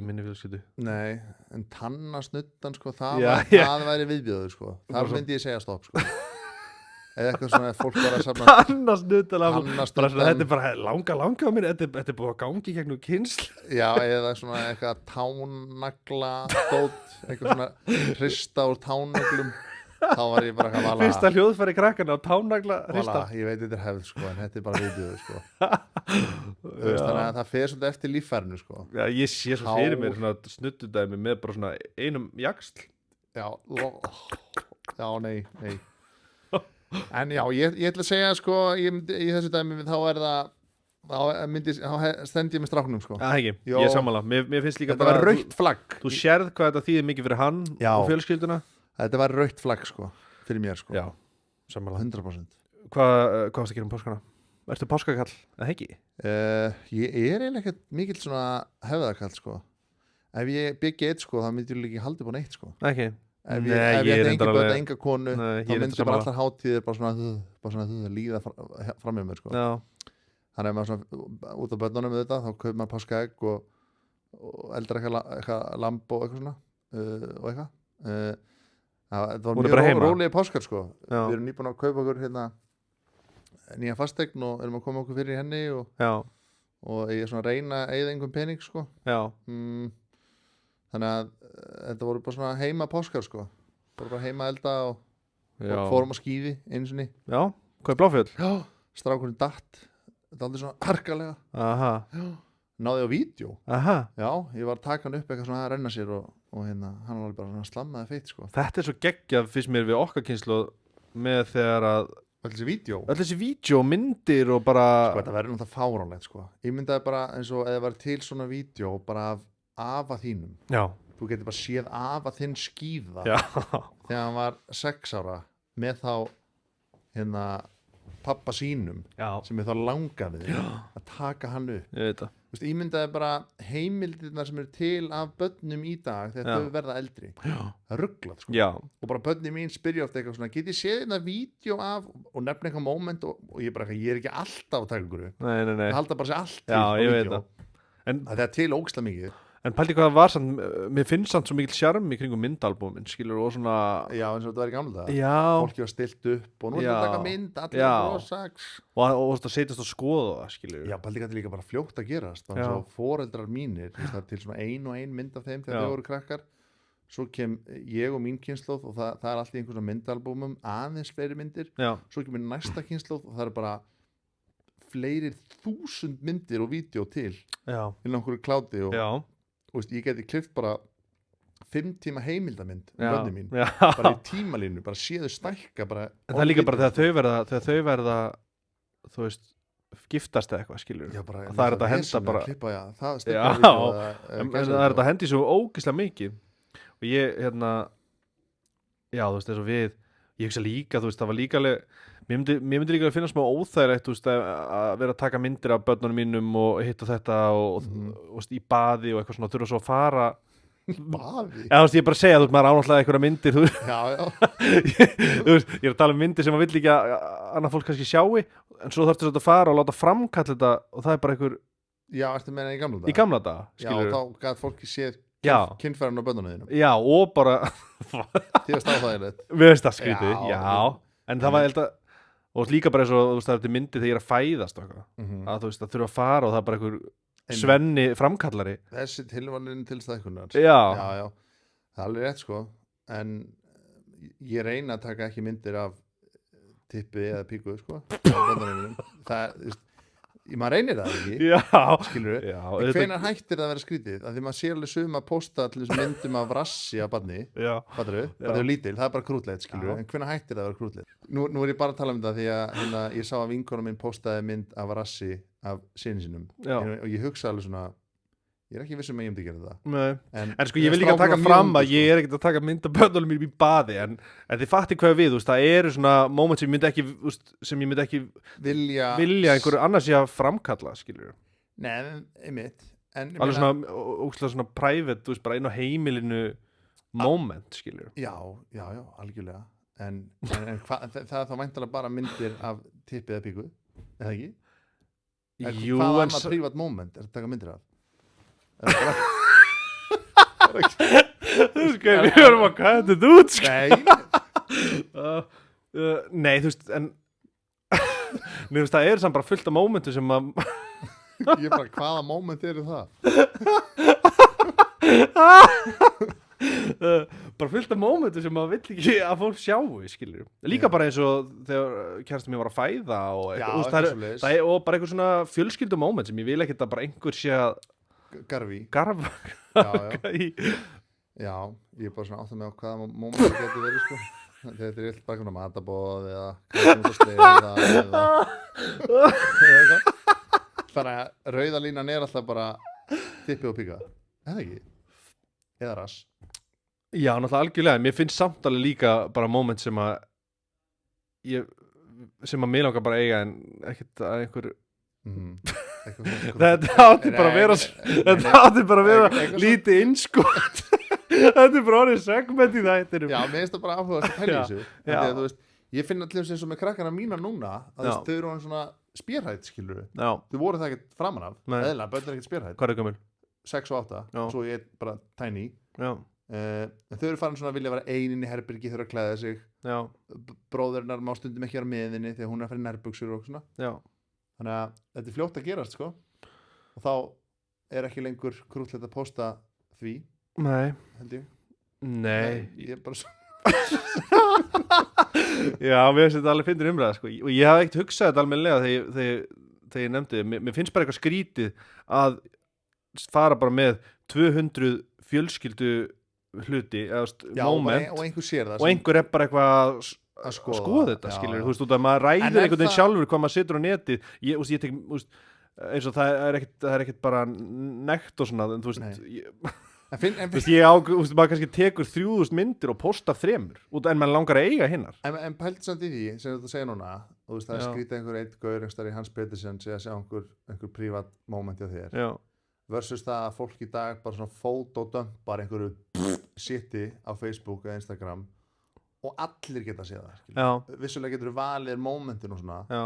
í minni fjölskyldu. Nei, en tannasnuddan, sko, það Já, væri viðbjóður, sko. Þar Bara myndi ég segja stopp, sko. Eða eitthvað svona, fólk var að safna Tannasnuddan af, tannasnuddan. þetta er bara langa á mér, þetta er búið að gangi gegnum kynsl. Já, eða svona eitthvað tánagla dót, eitthvað svona hrista úr tánaglum. Þá var ég bara eitthvað Fyrsta hljóðfæri krakkana á tánagla hrista. ég veit þetta er hefð, sko, en þetta er bara viðbjóður, sko. Þú veist, þannig að það fer svolítið eftir líffærinu, sko. Já, ég sé svo fyrir mér svona snuddudæmi með bara svona einum jaxl. Já, nei. En já, ég ætla að segja, sko, í þessu dæmi þá er það þá stend ég með stráknum, sko. Það ekki, Jó. ég er sammála. Mér finnst líka Þetta var bara rautt flagg. Þú sérð hvað þetta þýðir mikið fyrir hann Já. og fjölskylduna. Þetta var rautt flagg, sko, fyrir mér, sko. Já, sammála. 100%. Hvað varst að gera um páskana? Ertu páskakall, eða ekki? Ég er eiginlega ekkert mikill svona hefðakall, sko. Ef ég byggi eitt, sko, þá myndi ég ekki haldi búin eitt, sko. Ekki. Ef Nei, ég ég er ætti enga reyndar börn, alveg- enga konu, Nei, ég þá er myndi þetta bara sammála. allar hátíðir bara svona líða fram með mér, sko. Já, Þannig að maður svona út af börnunum við þetta, þá kaupir maður páskaegg og eldar eitthvað lamb og eitthvað svona og eitthvað. Það var Hún er mjög bara heima. rólegir páskar, sko. Já. Við erum nýbúin að kaupa okkur hérna nýja fasteign og erum að koma okkur fyrir í henni já, og ég er svona að reyna að eyða einhvern pening, sko. já. Þannig að þetta voru bara svona heima páskar, sko. Bara heima að elda og Já, fórum á skíði einu sinni. já. Hvað er bláfjöld? Já. Strákurinn datt. Þetta er aldrei svona harkalega. Aha, Náði á vídeo. aha. Já, ég var að taka hann upp eitthvað svona að renna sér og hérna, hann var bara svona slammaði feitt, sko. Þetta er svo geggjað fyrst mér við okkar kynslu með þegar að Öll þessi vídeo. öll þessi vídeo, myndir og bara Sko, þetta verður náttúrulega fáránlegt, sko. Ég myndaði bara eins og eða var til svona vídeo bara af afa þínum. Já, Þú getur bara séð afa þinn skíða já, þegar hann var 6 ára með þá hérna pappa sínum já. sem er þá langaði að taka hann upp. Ég veit það. Þú veist, ímyndaði bara heimildirnar sem eru til af börnum í dag þegar Já. þau verða eldri. Já. Það er rugglað, sko. Já, Og bara börnin mín spyrja oft eitthvað svona, get ég séð þetta vídeo af og nefna eitthvað moment og ég bara eitthvað, ég er ekki alltaf að taka ykkur upp. nei. Það halda bara sér allt til Já, á ég veit vídeó. En, Það er til ógislega mikið. en pældi hvað það var samt, mér finnst samt svo mikil sjarm í kringum myndalbúmin, skilur, og svona Já, eins og þetta var í gamla dag. Já, Fólki var stilt upp og nú er Já. þetta að taka mynd, allir Já. að brosa. og það setjast og skoða það, skilur. Já, pældi gæti líka bara fljótt að gerast. Þannig Já. að foreldrar mínir, þú veist, það er til svona ein og ein mynd af þeim þegar Já. þau voru krakkar. Svo kem ég og mín kynslóð og það er alltaf einhverjum myndalbúmum, aðeins fleiri myndir. Já, Svo kemur næsta kynslóð og það er bara fleiri 1000 myndir og vídeo til já, inn á einhverju kláti og já, þú veist, ég geti klift bara 5 tíma heimildamynd um já, börnin mín, já. bara í tímalínu, bara séðu stækka bara. En það er líka bara þegar þau verða, þú veist, giftast eða eitthvað, skilur. Já, bara, Og það er þetta að henda vesen bara- klippa, já, það Já, stefna vídeó En það er þetta að hendi svo ógislega mikið. Og ég, hérna, já, þú veist, eins og ég hugsa líka, þú veist, það var líka alveg, mér myndi líka að finna smá óþægilegt, þú veist, að vera að taka myndir af börnunum mínum og hitta þetta og þú veist, í baði og eitthvað svona, þurfa svo að fara. baði. Já, þú veist, ég er bara að segja, þú veist, maður er ánáttúrulega einhverja myndir, þú veist, Já, þú veist, ég er að tala um myndir sem maður vill ekki að annað fólk kannski sjái, en svo þarfstu þetta að fara og láta framkalla þetta og það er bara einhver já, ertu meina í gamla dag? í gamla daga, Já, skilur. þá gæt fólki séð Já. kynfæran á börnunum þínum. Já, og bara, Þið varst á það einlega. við veist það skrítið, Já. já, en það var held að, og líka bara eins og, þú veist, það er til myndi þegar ég er að fæðast og eitthvað, að þú veist, það þurfa að fara og það er bara einhver Svenni framkallari. Þessi tilvalin til stækkunar. Já. Já, það er alveg rétt, sko, en ég reyna að taka ekki myndir af tippi eða píku, sko. Það er, þú veist, maður reynir það ekki Já, skilur já, en hvenær hættir það að vera skrítið að því maður sér alveg suma að posta til þessum myndum af rassi af barni já, bara þau lítil, það er bara krútleit skilur Já. en hvenær hættir það að vera krútleit nú er ég bara að tala um það því að hérna, ég sá að vinkona mín postaði mynd af rassi af sinni sínum já. og ég hugsa alveg svona ég er ekki vissum að ég myndi gera það Nei. en En sko ég vil líka taka fram að ég er ekkert að taka mynd af börnunum mínum í baði en þið fatti hvað við, þú veist, það eru svona moment sem ég myndi ekki, þú veist, sem ég myndi ekki vilja einhverju annars ég að framkalla, skilur. Nei, einmitt en, ég Alveg meina- svona, ógstlega svona private, þú veist, bara inn á heimilinu moment, skilur. Já, algjörlega en það er þá væntanlega bara myndir af tippi eða píku eða ekki? Jú, Hvað en annað prívat moment er að taka myndir af? þú veist, við erum að hvað þetta er út, Nei, Nei, þú veist, en Nei, þú veist, það er samt bara fullt af momentu sem að ég bara, hvaða moment eru það? bara fullt af momentu sem maður vill ekki að fólk sjáu, skilur líka Já. bara eins og þegar kærastan mér var að fæða og Já, eitthvað, þú veist, eitthvað svoleiðis. það er og bara eitthvað svona fjölskyldu moment sem ég vil ekkert að bara einhver sé að Garfi garfa Já, í já, ég er bara svona átt að með á hvaða moment það getur verið sko þetta er eitthvað bara svona matabóð eða kæmútasleið eða eitthvað þannig að rauðalínan er alltaf bara tippi og píka eða ekki? Eða rass Já, náttúrulega algjörlega, mér finnst samt alveg líka bara moment sem að mér langar bara að eiga en ekkert að einhver þetta átti bara að vera þetta átti bara að vera lítið innskot þetta er bara orðið segment í þættinum Já, mér finnst það bara áhugast að pæla í Já, þessu já. Því að þú veist, ég finn allir eins og með krakkana mína núna að þú Já. veist, þau eru hann svona spjörhætt skilur Já, þau voru það ekkert framan af Nei. eðla, börn er ekkert spjörhætt hvað er gömul? 6 og 8, Já. svo ég er bara tiny Já, en þau eru farin svona að vilja vera einin í herbyrgi þurfa að klæða sig já, bróðurnar má stundum ekki vera með henni þegar hún er að fara í nærbuxur og svona já þannig að þetta er fljótt að gerast sko og þá er ekki lengur krútlegt að posta því Nei, held ég nei ég er bara svo Já, mér finnst þetta alveg fyndir umræða sko. Og ég hafði ekkert hugsað þetta almennilega þegar ég nefndi mér finnst bara eitthvað skrítið að fara bara með 200 fjölskyldu hluti eða já, moment og einhver sér það og einhver er bara eitthvað að að skoða þetta, já, skilur já. þú veist, út að maður En ræðir er einhvern veginn það- sjálfur hvað maður setur á netið ég tek, eins og það er ekkert bara nekt og svona, en þú veist Nei. ég, en finn, þú veist, maður kannski tekur 3000 myndir og postar 3 en maður langar að eiga hinnar En pælt samt í því sem þú segir núna og þú veist það er Já. skrítið einhver eitt gaur einhverstaðar í Hans Petersen sé að sjá einhver prívat moment hjá þér Já, versus það að fólk í dag bara svona fótódömpar einhverju shiti á Facebook eða Instagram og allir geta að sé það skilur. já, vissulega getur valið momentin og svona já,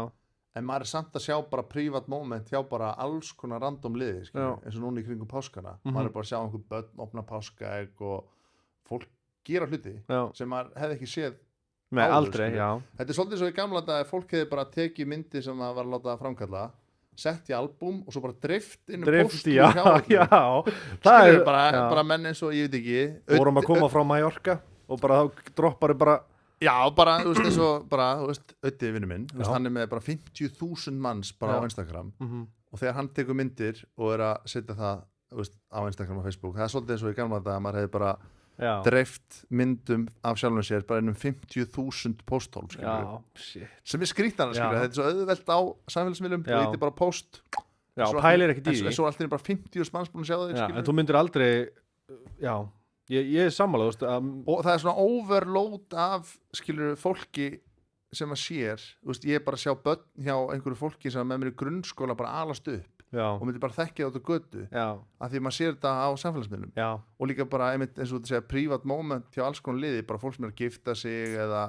en maður er samt að sjá bara prívat moment hjá bara alls konar random liði skilur, eins og núna í kringum páskana maður er bara að sjá einhver börn opna páskaegg og fólk gera hluti já. sem maður hefði ekki séð Nei, Áður, aldrei, skilur. já Þetta er svolítið svo í gamla dag að fólk hefði bara tekið myndi sem það var að láta framkalla sett í albúm og svo bara dreift inn Drift, já, já Það það er bara menn eins og ég veit ekki vorum að koma frá Mallorca og bara þá dropparu bara já, bara, þú veist, eins og bara, þú veist, Öddi vinnu minn, þú veist, Já. hann er með bara 50.000 manns bara Já. á Instagram Mhm. og þegar hann tekur myndir og er að setja það, þú veist, á Instagram og Facebook, það er svolítið eins og í gamla dag að maður hefði bara Já, dreift myndum af sjálfum sér bara innum 50.000 posthólf, skilur já, shit sem er skrýttan, skilur, Já. þetta er svo auðvelt á samfélagsmiðlum, þú Já. veitir bara post Já, Svo pælir ekkert í en því svo allt er bara 50 manns búin að sjá þig Já, skilur. en þú myndir aldrei Já, ég er sammála, þú veist Og það er svona overload af skilur fólki sem að sér, þú veist, ég er bara að sjá börn hjá einhverju fólki sem er með mér í grunnskóla bara alast upp Já, og myndi bara þekkja þetta á götu já, af því maður sér þetta á samfélagsmiðlum já, og líka bara einmitt eins og þú segja privat moment hjá alls konar liði, bara fólk sem er að gifta sig eða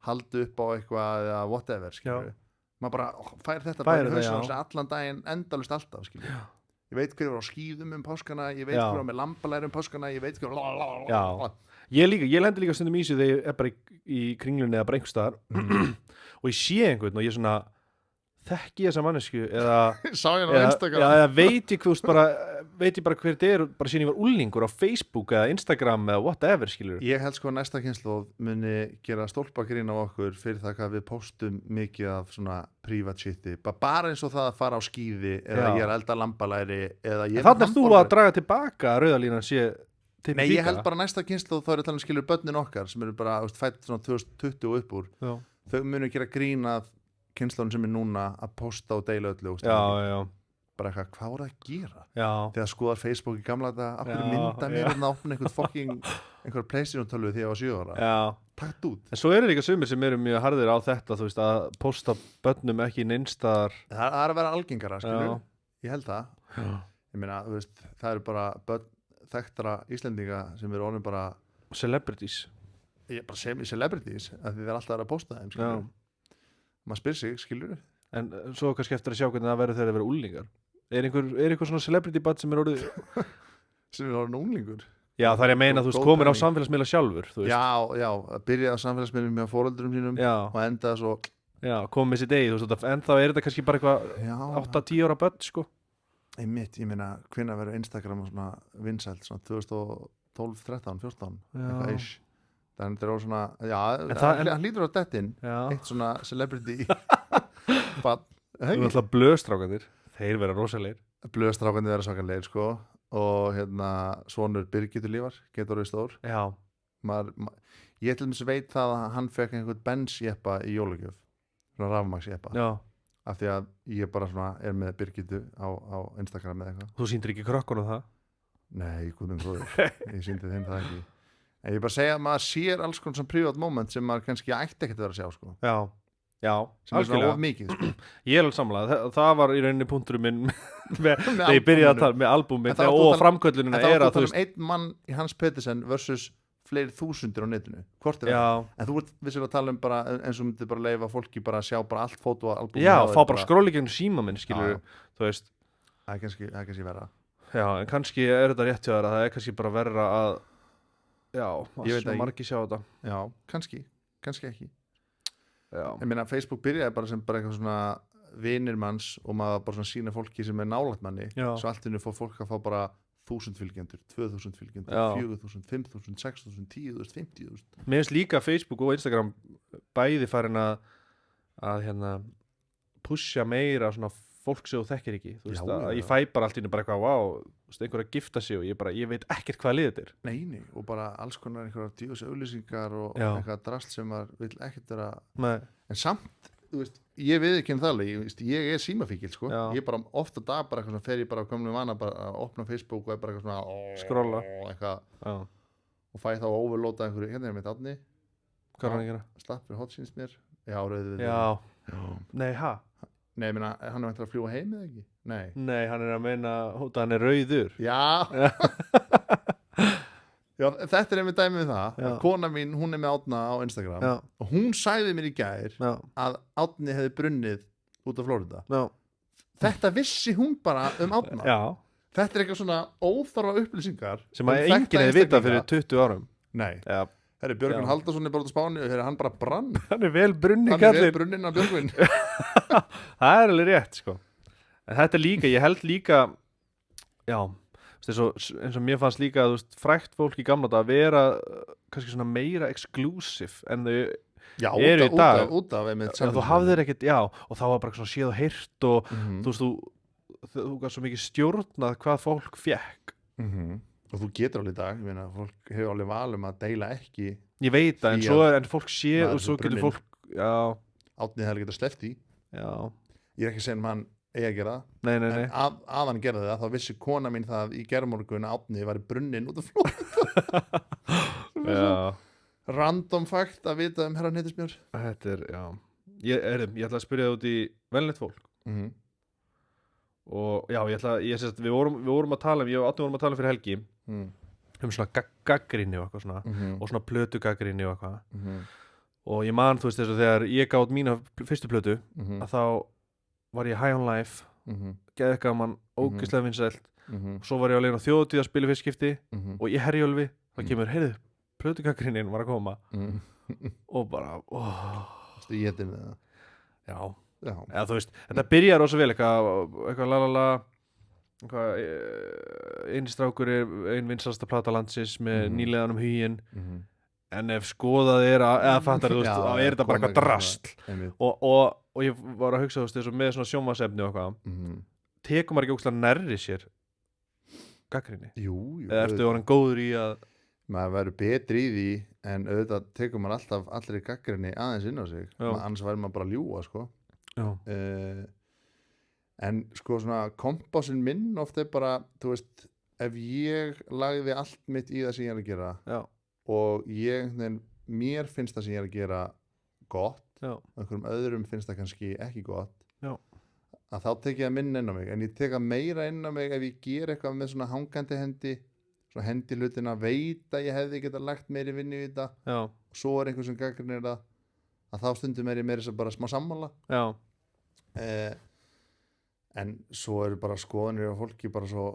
halda upp á eitthvað eða whatever, skilur maður bara fær þetta Fær bara í þetta, hausinn á já. sig allan daginn endalust alltaf, skilur ég veit hver var á skíðum páskana, ég veit Já. hver var með lambalæri páskana, ég veit hver var Já. Ég lendi líka stundum í sig þegar ég er bara í kringlunni eða bara einhvers staðar og ég sé einhvern og ég svona þekki ég þessa mannesku eða, Sá ég á eða, Instagram. já, eða veit ég bara hver þetta er bara síðan ég var úllingur á Facebook eða Instagram eða whatever, skilur. Ég held sko að næsta kynslóð muni gera stólpagrín á okkur fyrir það hvað við postum mikið af svona private shiti, bara eins og það að fara á skíði eða Já. ég er að elda lambalæri eða ég Þannig er þú að draga tilbaka að rauðalínan sé til Nei, ég held bara næsta kynslóð þá er að tala um skilur börnin okkar sem eru bara fætt svona 2020 og upp úr Já, þau munu gera grín að kynslóðin sem er núna að posta og deila öllu og já, bara eitthvað, hvað voru það að gera? já. Þegar skoðar Facebook í gamla þetta af hverju Já, mynda mér já. að opna einhver PlayStation 12 þegar ég var 7 ára Já, takt út. en svo eru líka sumir sem eru mjög harðir á þetta, þú veist, að posta börnum ekki neinstaðar. Það er að vera algengara, skilur Já. ég held það, Já. ég meina, þú veist það eru bara börn þekktara Íslendinga sem eru orðin bara Celebrities. bara semi-celebrities af því það er alltaf að vera að posta þeim, skilur Já. maður spyr sig, skilur En svo kannski eftir að sjá hvernig það verður þegar það verður úllingar. Er einhver svona celebrity bad sem er orðið... sem er orðin unglingur. Já, það er ég að meina, þú veist, Góð komin á pæling. samfélagsmiðla sjálfur, þú veist. Já, að byrja á samfélagsmiðlum með fóröldurum sínum Já, og enda svo komið með sitt eigið, þú veist, en þá er þetta kannski bara eitthvað 8-10 ára börn, sko. einmitt, ég meina, hvenær verður Instagram svona vinsælt, svona 2012, 13, 14 eitthvað Já, ish þannig þetta er svona, já, En það- hann hlýtur á dettin já. eitt svona celebrity bad, Þú er alltaf blöðstrákandir, þeir vera rosalegir. blöðstrákandi vera svakanlegir sko og hérna svonur Birgitur Lífar getur orðið stór Já, ég til dæmis veit það að hann fekk einhvern Benz jeppa í jólugjöf svona rafmaks jeppa já. af því að ég bara svona er með Birgitu á Instagram eða eitthvað Þú sýndir ekki krökkunum það? nei, guðmund góður, ég sýndi þeim það ekki en ég bara segja að maður sér alls konar svona private moment sem maður kannski ætti ekkert að vera að sjá sko Já, já, sem er svona algjörlega. of mikið sko. Ég er alveg samlega, það var í rauninni punkturum minn þegar ég byrjaði albúminu. að tala með albúmið En það var þú og að tala- framköllunina en það er var að þú þú að tala um veist, einn mann í Hans Petersen versus fleiri þúsundir á netinu hvort er það? já, En þú ert vissir að tala um bara eins og myndir bara leifa fólki bara að sjá bara allt fótóalbúm já, fá bara skróli gegn síma minn, skilur, Já, þú veist, það er kannski verra já, en kannski er þetta rétt hjá þér að það er kannski bara verra að, já, Ég veit að ekki. margir sjá þetta, Já, kannski ekki já, Ég meina Facebook byrjaði bara sem bara eitthvað svona vinir manns og maður bara svona sína fólki sem er nálægt manni Já. svo allt innu fór fólk að fá bara 1000 fylgjendur, 2000 fylgjendur, Já. 4000, 5000, 6000, 10.000, 50.000 mér finnst líka Facebook og Instagram bæði farin að hérna pusha meira svona fólk sem þú þekkir ekki, þú veist, Já, að já. ég fæ bara allt í einu bara eitthvað, þú veist, einhver að gifta sig og ég veit ekkert hvað liðið þetta er. Nei, og bara alls konar einhverjar djús auðlýsingar og Já. eitthvað drast sem maður vill ekkert vera Nei, en samt, þú veist, ég við ekki það alveg, ég er símafíkil sko Já. ég bara ofta dag bara eitthvað svona fer ég bara á komnum vana bara að opna Facebook og er bara eitthvað svona Skrolla. eitthvað, já, og fæ þá að overlóta einhverju, hérna er mitt átni hvað er hann að gera? slappir hot sínst mér já, rauðið Já, nei, Nei, ég meina, hann er væntanlega að fljúga heim eða ekki? Nei. Nei, hann er að meina, hann er rauður. Já. Já, þetta er einmitt dæmi við það. Já. Að kona mín, hún er með Árna á Instagram Já, og hún sagði mér í gær já, að Árni hefði brunnið út af Flórida. já, Þetta vissi hún bara um Árna. já, Þetta er eitthvað svona óþarfa upplýsingar sem að um enginn þekkta hefði vitað einstaklinga. fyrir 20 árum. Nei. Já, Herri, Björgvin Já. Haldarsson er bara út á Spáni og hann bara brann. hann er vel brunni Hann er við kallinn. brunninn af Björgvin. Það er alveg rétt, sko. En þetta er líka, ég held líka, já, þú veist, eins og mér fannst líka, þú veist, frækt fólk í gamla dag að vera kannski svona meira exclusive en þau, Já, Eru í dag. út af einmitt þú hafðir ekkert, já, og þá var bara svona séð og heyrt og Mhm. þú veist, þú gæst svo mikið stjórnað hvað fólk fekk. Mhm. Og þú getur alveg í dag, ég meina, fólk hefur alveg val um að deila ekki Ég veit það, en Því svo er, en fólk sé maður og svo er getur brunninn. fólk, já, Árni hefði getað sleppt í. já, Ég er ekki að segja um hann eigi að gera það. nei, nei, nei. En að hann gerði það, þá vissi kona mín það í gerðmorgun að Árni var í brunnin út af Flórida. Já, Random fact að vita um herra Neytisbjörn. þetta er, já. Ég ætla að spyrja það út í velnett fólk. Mhm. Og já, við vorum að tala, ég og Átni vorum að tala fyrir helgi Mhm. um svona gaggrinni og eitthvað svona, Mhm. og svona plötu gaggrinni og eitthvað. Mhm. Og ég man, þú veist, þess að þegar ég gátt mína fyrstu plötu, Mhm. að þá var ég high on life, Mhm. geðið gaman, ógeðslega vinsælt, Mhm. svo var ég á leiðin á þjóðatíð að spila í fyrst skipti Mhm. og í Herjólfi, þá Mhm. kemur, heyrðu, plötugaggrinnin var að koma Mhm. og bara, Stu ég þetta með það. já, Já. eða þú veist, þetta byrjar rosa vel eitthvað lalala eitthvað einstrákur ein vinsælasta plata landsins með nýleganum huginn en ef skoðað eða fattar þú veist, Já, þá er þetta bara koma eitthvað drasl einmitt. og ég var að hugsa þú veist, eins og með svona sjónvarpsefni og eitthvað tekur maður ekki ógeðslega nærri sér gagnrýni Jú, eða ertu orðinn góður í að maður verður betri í því en auðvitað tekur maður alltaf allir í gaggrinni aðeins inn á sig annars væri maður bara að ljúga sko. En sko svona kompásinn minn oft er bara, þú veist ef ég lagði allt mitt í það sem ég er að gera og mér finnst það sem ég er að gera gott og einhverjum öðrum finnst það kannski ekki gott að þá tek ég að minna inn á mig en ég tek að meira inn á mig ef ég ger eitthvað með svona hangandi hendi svona hendi hlutina, veit að ég hefði geta lagt meiri vinnu í þetta og svo er einhver sem gagnrýnir það að þá stundum er ég meira bara smá sammála en svo eru bara skoðanir og fólki bara svo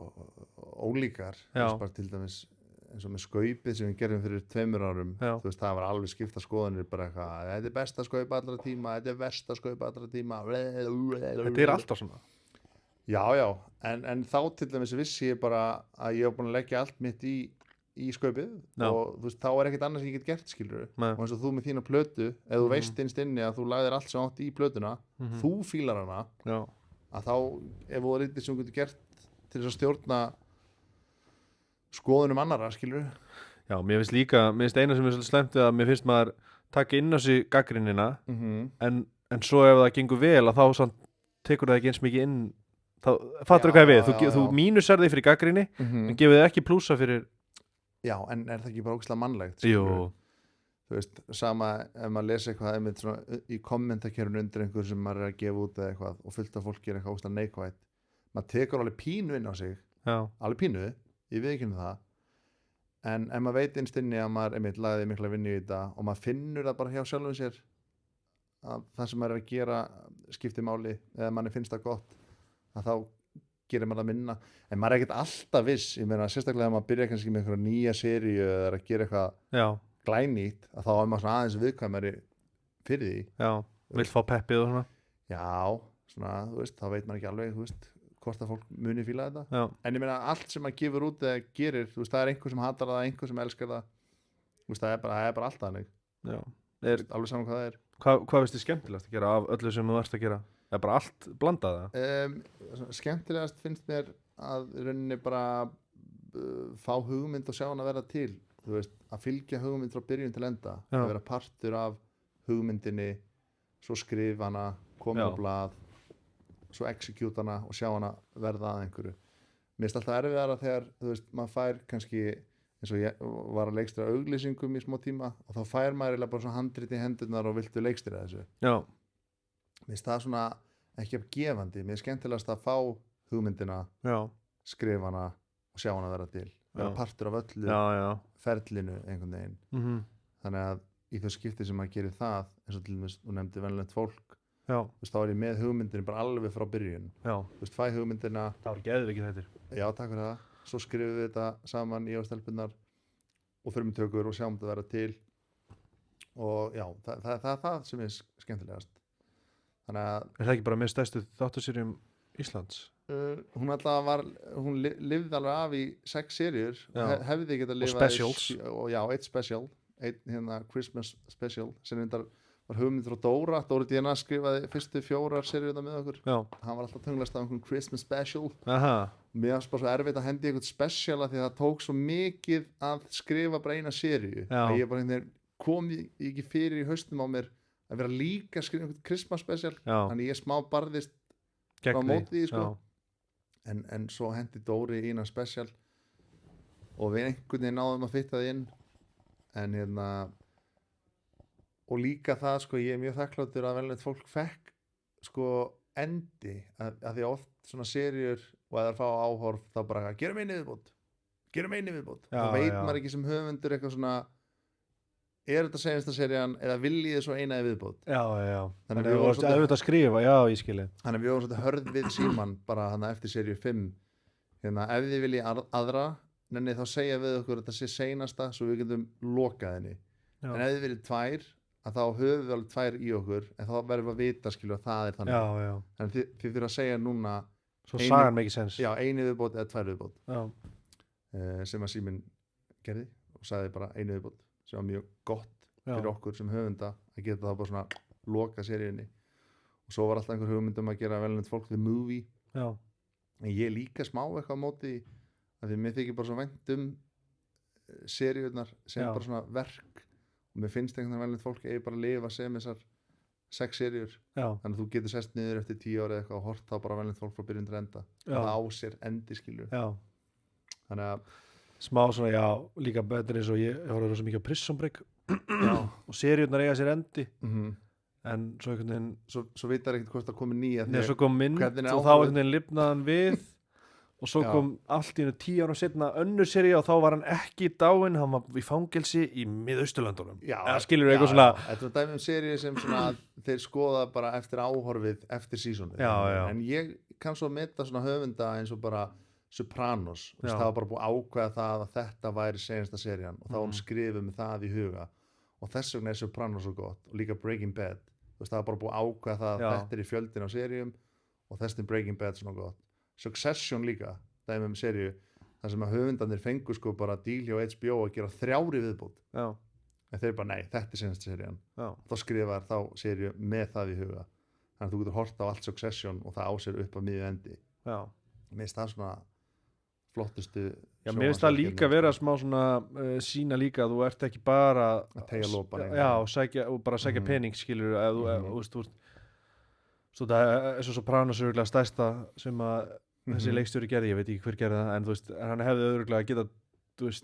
ólíkar bara til dæmis eins og með skaupið sem við gerum fyrir 2 árum þú veist það var alveg skipta skoðanir bara eitthvað, þetta er besta skaup allra tíma þetta er versta skaup allra tíma þetta er alltaf svona já, en þá til dæmis vissi ég bara að ég hef búin að leggja allt mitt í skaupið og þú veist, þá er ekkert annars ég get gert skilur og eins og þú með þína plötu ef þú veist innst inni að þú lagðir allt sem átt í plötuna þú fílar hana að þá, ef þú er eitthvað sem þú getur gert til þess að stjórna skoðunum annara, skilur Já, mér finnst eina sem er svolítið slemt við að mér finnst maður taka inn á sig gagnrýnina en svo ef það gengur vel að þá samt tekur það ekki eins mikið inn þá fattur hvað ég við, þú mínusar þig fyrir gagnrýni en gefur þig ekki plúsa fyrir Já, en er það ekki bara ógeðslega mannlegt skilur? Þú veist, sama ef maður lesa eitthvað einmitt svona í kommentakerfinu undir einhver sem maður er að gefa út eða eitthvað og fullt af fólki er eitthvað ógeðslega neikvætt maður tekur alveg pínu inn á sig alveg pínu, ég veit ekki það en ef maður veit innst inni að maður einmitt lagði mikla vinnu í þetta og maður finnur það bara hjá sjálfum sér að það sem maður er að gera skiptir máli eða manni finnst það gott að þá gerir maður það minna en maður er ekkert alltaf viss, ég meina sérstaklega ef maður byrja kannski með einhverja nýja seríu eða er að gera eitthvað glænýtt að þá er maður svona aðeins viðkvæmari fyrir því vill fá peppið og svona svona, þú veist, þá veit maður ekki alveg þú veist, hvort að fólk muni fíla þetta en ég meina allt sem maður gefur út eða gerir þú veist, það er einhver sem hatar það, einhver sem elskar það þú veist, það er bara allt þannig alveg saman hvað það er Hvað finnst þið skemmtilegast að gera af öllu sem þú ert að gera? Er bara allt blandað það? Skemmtilegast finnst mér að í rauninni bara fá hugmynd og sjá hann að vera til þú veist, að fylgja hugmynd frá byrjun til enda að vera partur af hugmyndinni svo skrifa hana, koma á blað svo execute hana og sjá hana verða að einhverju mér finnst alltaf erfiðara þegar þú veist, maður fær kannski eins og ég var að leikstýra auglýsingum í smá tíma og þá fær maður eiginlega bara svona handrit í hendurnar og viltu leikstýra þessu mér finnst það svona ekki gefandi, mér er skemmtilegast að fá hugmyndina skrifa hana og sjá hana vera til vera partur af öllu ferlinu einhvern veginn þannig að í þau skipti sem maður gerir það eins og til dæmis, þú nefndi venjulegt fólk þú veist, þá er ég með hugmyndinu bara alveg frá byrjun þú veist, fæ hugmyndina það var geðvikið þetta takk fyrir það svo skrifum við þetta saman í stelpunnar og förum í tökur og sjáum þetta vera til og já, það er það sem er skemmtilegast þannig að Er það ekki bara með stærstu þáttaseríum Íslands? Hún lifði alveg af í 6 seríur hefði getað lifað og specials eitt special Christmas special sem reyndar var hugmynd frá Dóri D.N.A. skrifaði fyrstu 4 seríuna með okkur hann var alltaf tunglast af einhvern Christmas special mér var bara svo erfitt að hendi einhvern special því að það tók svo mikið að skrifa bara eina seríu að ég bara kom ekki fyrir í haustum á mér að vera líka að skrifa einhvern Christmas special þannig ég smá barðist á móti því en svo hendi Dóri í eina special og við einhvern veginn náðum að fitta það inn en og líka það sko, ég er mjög þakkláttur að velnett fólk fekk sko endi að því oft svona seríur og að það fá áhorf þá bara gerum einu viðbót þá veit maður ekki sem höfundur eitthvað svona er þetta seinasta serían eða viljið þið svo eina viðbót þannig að við vorum svolítið að skrifa ég skilji þannig að við vorum svolítið hörð við síman bara þannig eftir seríu 5 ef þið viljið aðra þá segja við okkur að þetta sé seinasta svo við getum lokað henni en ef þið viljið 2 að þá höfum við alveg 2 í okkur en þá verðum við að vita skilur að það er þannig já. en þið þurfa að segja núna Svo sagan make sense. já, 1 viðbót eða 2 viðbót Já. Sem að Síminn gerði og sagði bara 1 viðbót sem var mjög gott Já. fyrir okkur sem höfunda að geta það bara svona loka seríunni og svo var alltaf einhver hugmynd að gera velnönd fólk the movie Já. en ég líka smá eitthvað á móti því að því mér þykir bara svo vænt seríurnar sem Já. bara svona verk og mér finnst einhvern veginn velnönd fólk eigi bara að lifa sem þessar 6 seríur Já. þannig að þú getur sest niður eftir 10 ára eða eitthvað og hort þá bara velnönd fólk frá byrjun til enda og Já. það á sér endi skilur Já. þannig að Smá svona, já, líka betur eins og ég horfði rosa mikið á Prison Break já, og seríurnar eiga sér endi mm en svo einhvern veginn svo vitar ekkert hvort það komi nýja Nei, svo kom mynd hvernig er og þá áhorfið? einhvern veginn lifnaði hann við og svo Já. kom allt í hennu 10 árum setna önnur sería og þá var hann ekki dáinn, hann var í fangelsi í Miðausturlöndunum. Eða skilur eitthvað svona þetta var dæmi seríu sem svona þeir skoða bara eftir áhorfið eftir sísonið Já, já. en ég kann svo meta svona höfunda eins og bara Sopranos Já. það var bara búið að ákveða það að þetta væri seinasta serían og þá var hún skrifuð með það í huga og þess vegna er Sopranos svo gott og líka Breaking Bad það var bara búið að ákveða það að Já. þetta er í fjöldin á seríum og þess er Breaking Bad svona gott Succession líka, dæmi seríu þar sem að höfundarnir fengu sko bara díl hjá HBO að gera 3 viðbót Já, en þeir bara nei, þetta er senast serían já, þá skrifaðar þá seríu með það í huga þannig að þú getur hort á allt Succession og það á sér upp að miðju endi já. mér finnst það svona flottustu Já, mér finnst það líka vera smá svona sína líka að þú ert ekki bara að tegja lópan Já, og bara sækja Mhm. pening skilur ef þú, Mhm. þú veist svo það er svo Sopranos örugglega stærsta sem að þessi leikstjóri gerði, ég veit ekki hver gerði það en þú veist, hann hefði örugglega getað þú veist,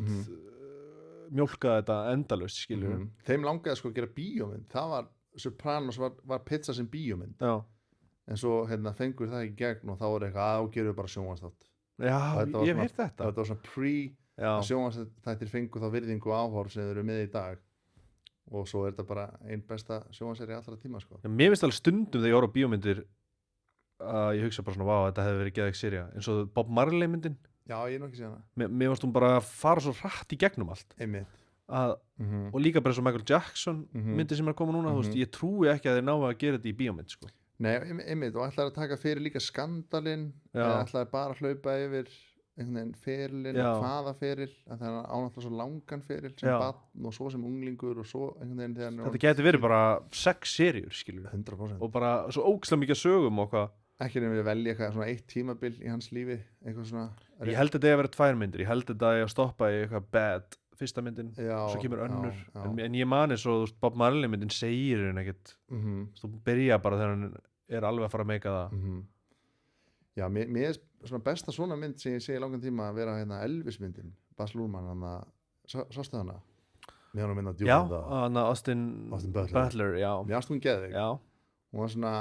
mjólkað þetta endalaust skilur þeim langaði sko að gera bíómynd það var, Sopranos var pizza sem bíómynd Já, en svo fengur það ekki gegn og þá er eitthvað að gerum við bara sjónvarsþátt já, Þetta var ég hef svona- heyrt þetta þetta var svona Já, sjónvarsþættir fengu þá virðingu og áhorf sem þeir eru með í dag og svo er þetta bara einn besta sjónvarseri allra tíma sko Já, mér finnst alveg stundum þegar ég horf á bíómyndir að ég hugsa bara svona, vá, þetta hefði verið geðveik sería eins og Bob Marley myndin já, ég er nokkuð síðan mér fannst hún bara að fara svo hratt í gegnum allt einmitt að, og líka bara eins og Michael Jackson myndir sem er að koma núna, þú veist, ég trúi ekki að þeir náu að gera þetta í bíómynd, sko Nei, einmitt, og ætlaði að taka fyrir líka skandalinn eða ætlaði bara að hlaupa yfir einhvern veginn ferilinn Já. og hvaða feril að það er ánáttúrulega svo langan feril sem Já. barn og svo sem unglingur og svo einhvern veginn þegar hann Þetta geti verið bara 6 seríur, skilur er 100% og bara svo ógeðslega mikið af sögum og hvað ekki nefnir að velja eitthvað svona eitt tímabil í hans lífi eitthvað svona Ég held þetta að vera 2 myndir, ég held þetta að stoppa í eitthvað bad, fyrsta myndin já, svo kemur önnur, já. en ég mani svo, þú veist, Bob Marley myndin segir henni ekkert, þú byrja bara þegar hann er alveg að fara að meika það Já, mér er svona besta svona mynd sem ég segi langan tíma að vera Elvis myndin Baz Luhrmann, hann að sástu hana með hann að mynda Já, djúpa hann að Austin Butler, já Mér ást hún geðveik Já, hún var svona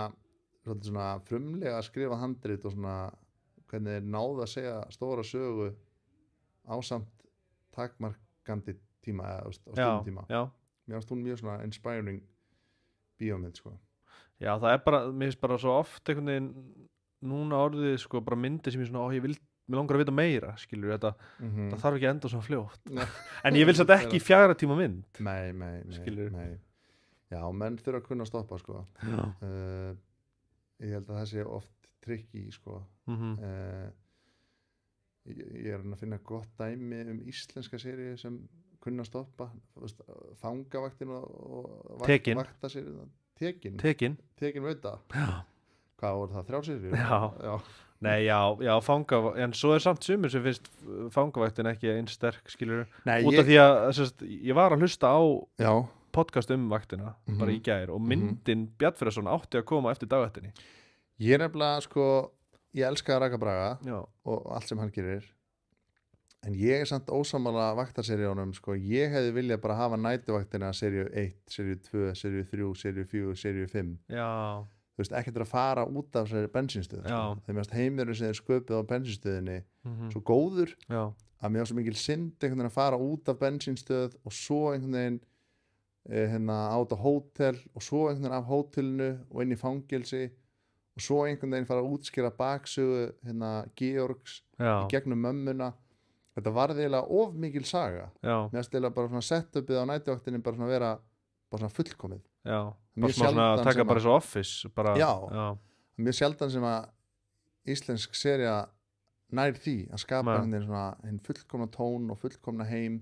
frumlega að skrifa handrit og svona hvernig þeir náðu að segja stóra sögu ásamt takmarkandi tíma eða á stundum tíma já mér finnst hún mjög svona inspiring bíómynd sko Já, það er bara, mér finnst bara svo oft einhvern veginn núna orðið sko bara myndir sem ég svona, mér langar að vita meira, skilur þetta, það þarf ekki að enda svona fljótt en ég vil satt ekki 4 tíma mynd nei, Skilurðu? nei já, menn þurfa að kunna stoppa sko Já, ég held að það sé oft trikki sko ég er að finna gott dæmi íslenska seríu sem kunna stoppa fangavaktin og Tekin. vaktaseríu Tekin vauta Já, hvað voru það, 3 seríur? Já. Nei, já, en svo er samt sumir sem finnst fangavaktin ekki eins sterk, skilur Nei, út af því að sérst, ég var að hlusta á já, podcast vaktina bara í gær og myndin Bjarnfreðsson átti að koma eftir dagvættinni ég er nefnilega sko ég elska Raka Braga Já, og allt sem hann gerir en ég er samt ósammála vaktarseríunum sko, ég hefði viljað bara hafa nætuvaktina seríu 1, seríu 2, seríu 3 seríu 4, seríu 5 já, þú veist, ekkert að fara út af þessari bensinstöð Já. sko. þegar mér heimurinn sem er sköpuð á bensinstöðinni svo Mhm. góður já, að mér var svo mikil synd einhvern veginn að fara út af bensinstöð og svo einhvern veginn át á hótel og svo einhvern veginn af hótelinu og inn í fangelsi og svo einhvern veginn fara að útskýra baksögu Georgs já, í gegnum mömmuna þetta var eiginlega of mikil saga já, mér stila bara svona setupið á nætuvaktinni bara svona vera bara svona fullkomið Já, Mjög bara smá svona sjaldan að taka sem bara þessu office bara, Já. mjög sjaldan sem að íslensk sería nær því að skapa hinn fullkomna tón og fullkomna heim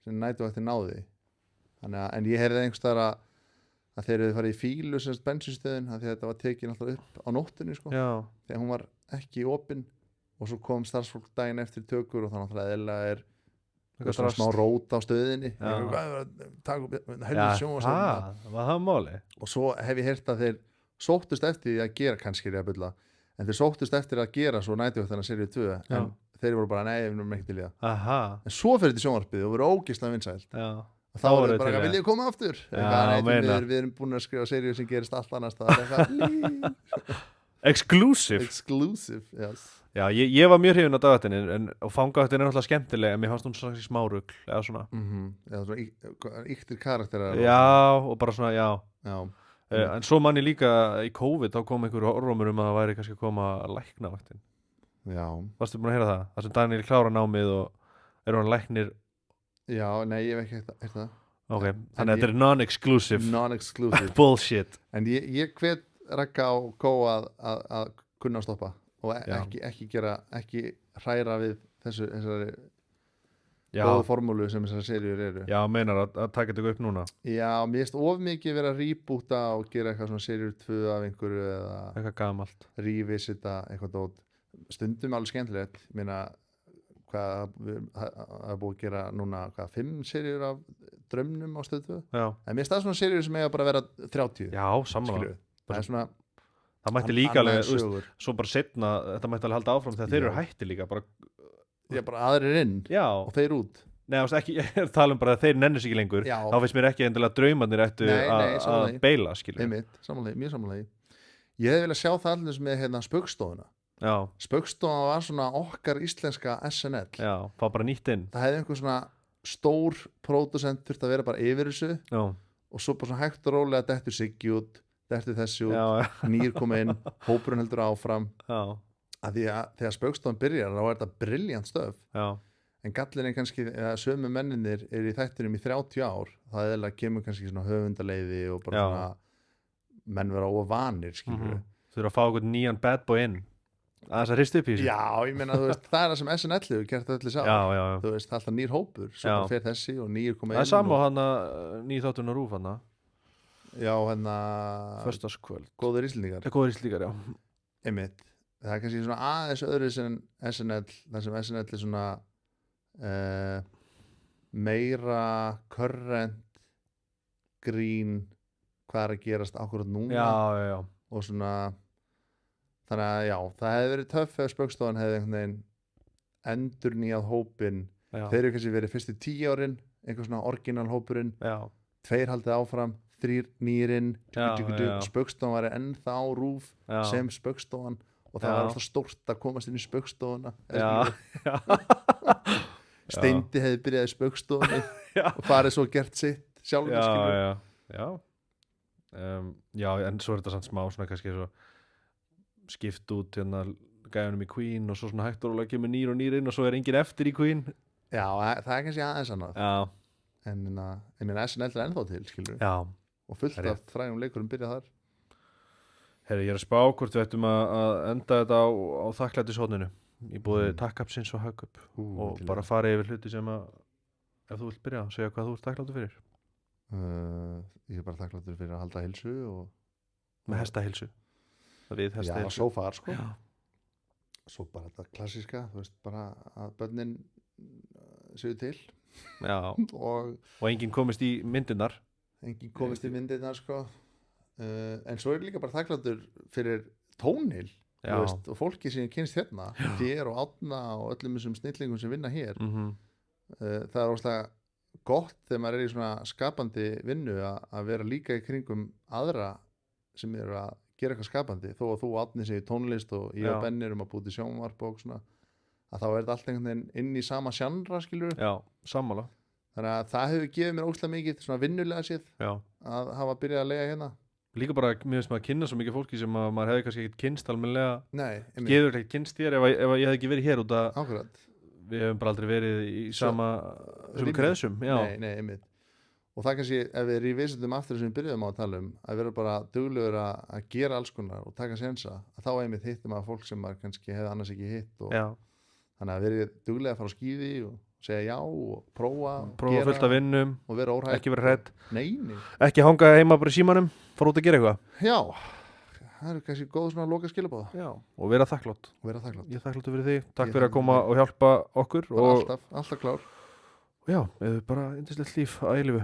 sem næturvaktin náði en ég heyrði einhvers staðar að þeir eru farið í fílu semst bensinstöðin því að þetta var tekin alltaf upp á nóttunni sko, þegar hún var ekki opin og svo kom starfsfólk daginn eftir tökur og þannig að eðlilega er svona smá rót á stöðinni takk upp helvið sjónvarpsefni var það máli og svo hef ég heyrt að þeir sóttust eftir því að gera kannski er ég að bulla en þeir sóttust eftir að gera svo næturvaktina seríu 2 en þeir voru bara nei, við erum ekki til í það en svo fyrir til sjónvarpið og voru ógeðslega vinsælt og þá voru bara að vilja koma aftur við erum búin að skrifa seríu sem gerist allt annars Exclusive yes. Já, ég var mjög hrifinn á dagvættinni og fangavaktin er náttúrulega skemmtilega en mér fannst hún svona smárugl eða svona Já, svona yktir karakterar Já, og bara svona, já en svo manni líka í COVID þá kom einhver orðrómur að það væri kannski að koma að lækna vaktin Já Varstu búin að heyra það? Það sem Daniel klára námið og eru hann læknir Já, nei, ég hef ekki heyrt það Ok, þannig að þetta er non-exclusive Bullshit En ég hvet Ragga á Kó að kunna að stoppa og ekki hræra við þessari góðu formúlu sem þessari seríur eru Já, meinar að taka þetta upp núna Já, mér finnst of mikið vera að rebúta og gera eitthvað svona seríur 2 af einhverju eða eitthvað gamalt revisita eitthvað dót stundum alveg skemmtilegt ég meina hvað það er búið að gera núna 5 seríur af draumnum á Stöð 2 en mér finnst það svona seríur sem eiga bara að vera 30 Já, sammála það er svona það mætti líka alveg, svo bara setna þetta mætti alveg halda áfram þegar þeir eru hætti líka bara aðrir inn og þeir út Nei, ekki, ég er að tala bara að þeir nenni sig ekki lengur þá finnst mér ekki endilega draumarnir ættu að beila mjög samanlegi ég hef viljað sjá það allir með Spaugstofuna Spaugstofuna var svona okkar íslenska SNL fá bara nýtt inn það hefði einhver svona stór pródusent þurft að vera bara yfir þessu og svo bara svona hægt og rólega dettur Siggi út dettur þessi út, nýr koma inn hópurinn heldur áfram að því að þegar Spaugstofan byrjar þá er þetta brilljant stöf en gallin er kannski að sömu menninir er í þættinum í 30 ár það er eða kemur kannski svona höfundaleiði og bara svona menn vera óvanir skilur Þú eru að fá okkur nýjan bad boy inn að þess að hristu upp í þessu Já, ég meina, þú veist, það er það sem SNL hefur gert öllu sá þú veist, alltaf nýr hópur svo bara fer þessi og nýr koma inn Það er sama á hana nýð þáttun og rúf hana Já, hérna Föstaskvöld Góðir Íslendingar Góðir Íslendingar, já Einmitt, það er kannski svona aðeins öðru sem SNL, þar sem SNL er svona meira current grín hvað er að gerast akkurat núna Já og svona þannig að já, það hefði verið töff ef Spaugstofan hefði einhvern veginn endur nýjað hópin þeir eru kannski verið fyrstu 10 árin einhver svona orginal hópurinn 2 haldið áfram, 3 nýrinn Spaugstofan var ennþá á rúf sem Spaugstofan og það var alltaf stórt að komast inn í Spaugstofuna Steindi hefði byrjað í Spaugstofunni og farið svo gert sitt sjálfur Já, en svo er þetta samt smá svona kannski svo skipt út hérna gæjunum í Queen og svo svona hægt og rólega kemur nýr og nýr inn og svo er enginn eftir í Queen Já, það er kannski aðeins annað en ég meina SNL er ennþá til skilur og fullt af frægum leikurum byrjað þar Herri, ég er að spá hvort við ættum að enda þetta á þakklætishorninu í búið takkapsins og hagkup og bara fara yfir hluti sem að ef þú vilt byrja að segja hvað þú ert þakkláttur fyrir Ég er bara þakkláttur fyrir að halda heilsu og með hestahilsu við hestahilsu Já, svo far sko Svo bara þetta klassíska þú veist bara að börnin séu til og enginn komist í myndirnar sko en svo er líka bara þakkláttur fyrir tónil veist, og fólki sem kynst hérna þér og Átna og öllum þessum snillingum sem vinna hér það er óslega gott þegar maður er í svona skapandi vinnu að vera líka í kringum aðra sem eru að gera eitthvað skapandi þó að þú Átni segir tónlist og ég og Benni erum að búti sjónvarp og svona að þá er þetta allt einhvern veginn inn í sama sjandra skilur sammála þannig að það hefur gefið mér óslega mikið svona vinnulega séð að hafa byrjað að lega hérna líka bara mér finnst maður að kynna svo mikið fólki sem að maður hefði kannski ekkert kynst almennilega gefur ekkert kynst þér ef ég hefði ekki verið hér út að við hefum bara aldrei verið í sama kreðsum nei, einmitt og það kannski, ef við revisum aftur sem við byrjuðum á að tala að vera bara duglegur að gera alls konar og taka sensa, að þá einmitt hittum að fólk sem maður kannski hefði annars ekki hitt og Já, þannig að verið duglega að fara á skíði og segja já og prófa fullt af vinnum, og vera óhrætt ekki vera hrædd, nei, ekki hanga heima bara í símanum, fara út að gera eitthvað. já, það eru kannski góð svona loka skilabóða Já, og vera þakklátt. og vera þakklátt, Ég er þakkláttur fyrir þig, takk Ég fyrir að þakka koma þér. og hjálpa okkur bara og alltaf klár já, bara yndislegt líf að eilífu.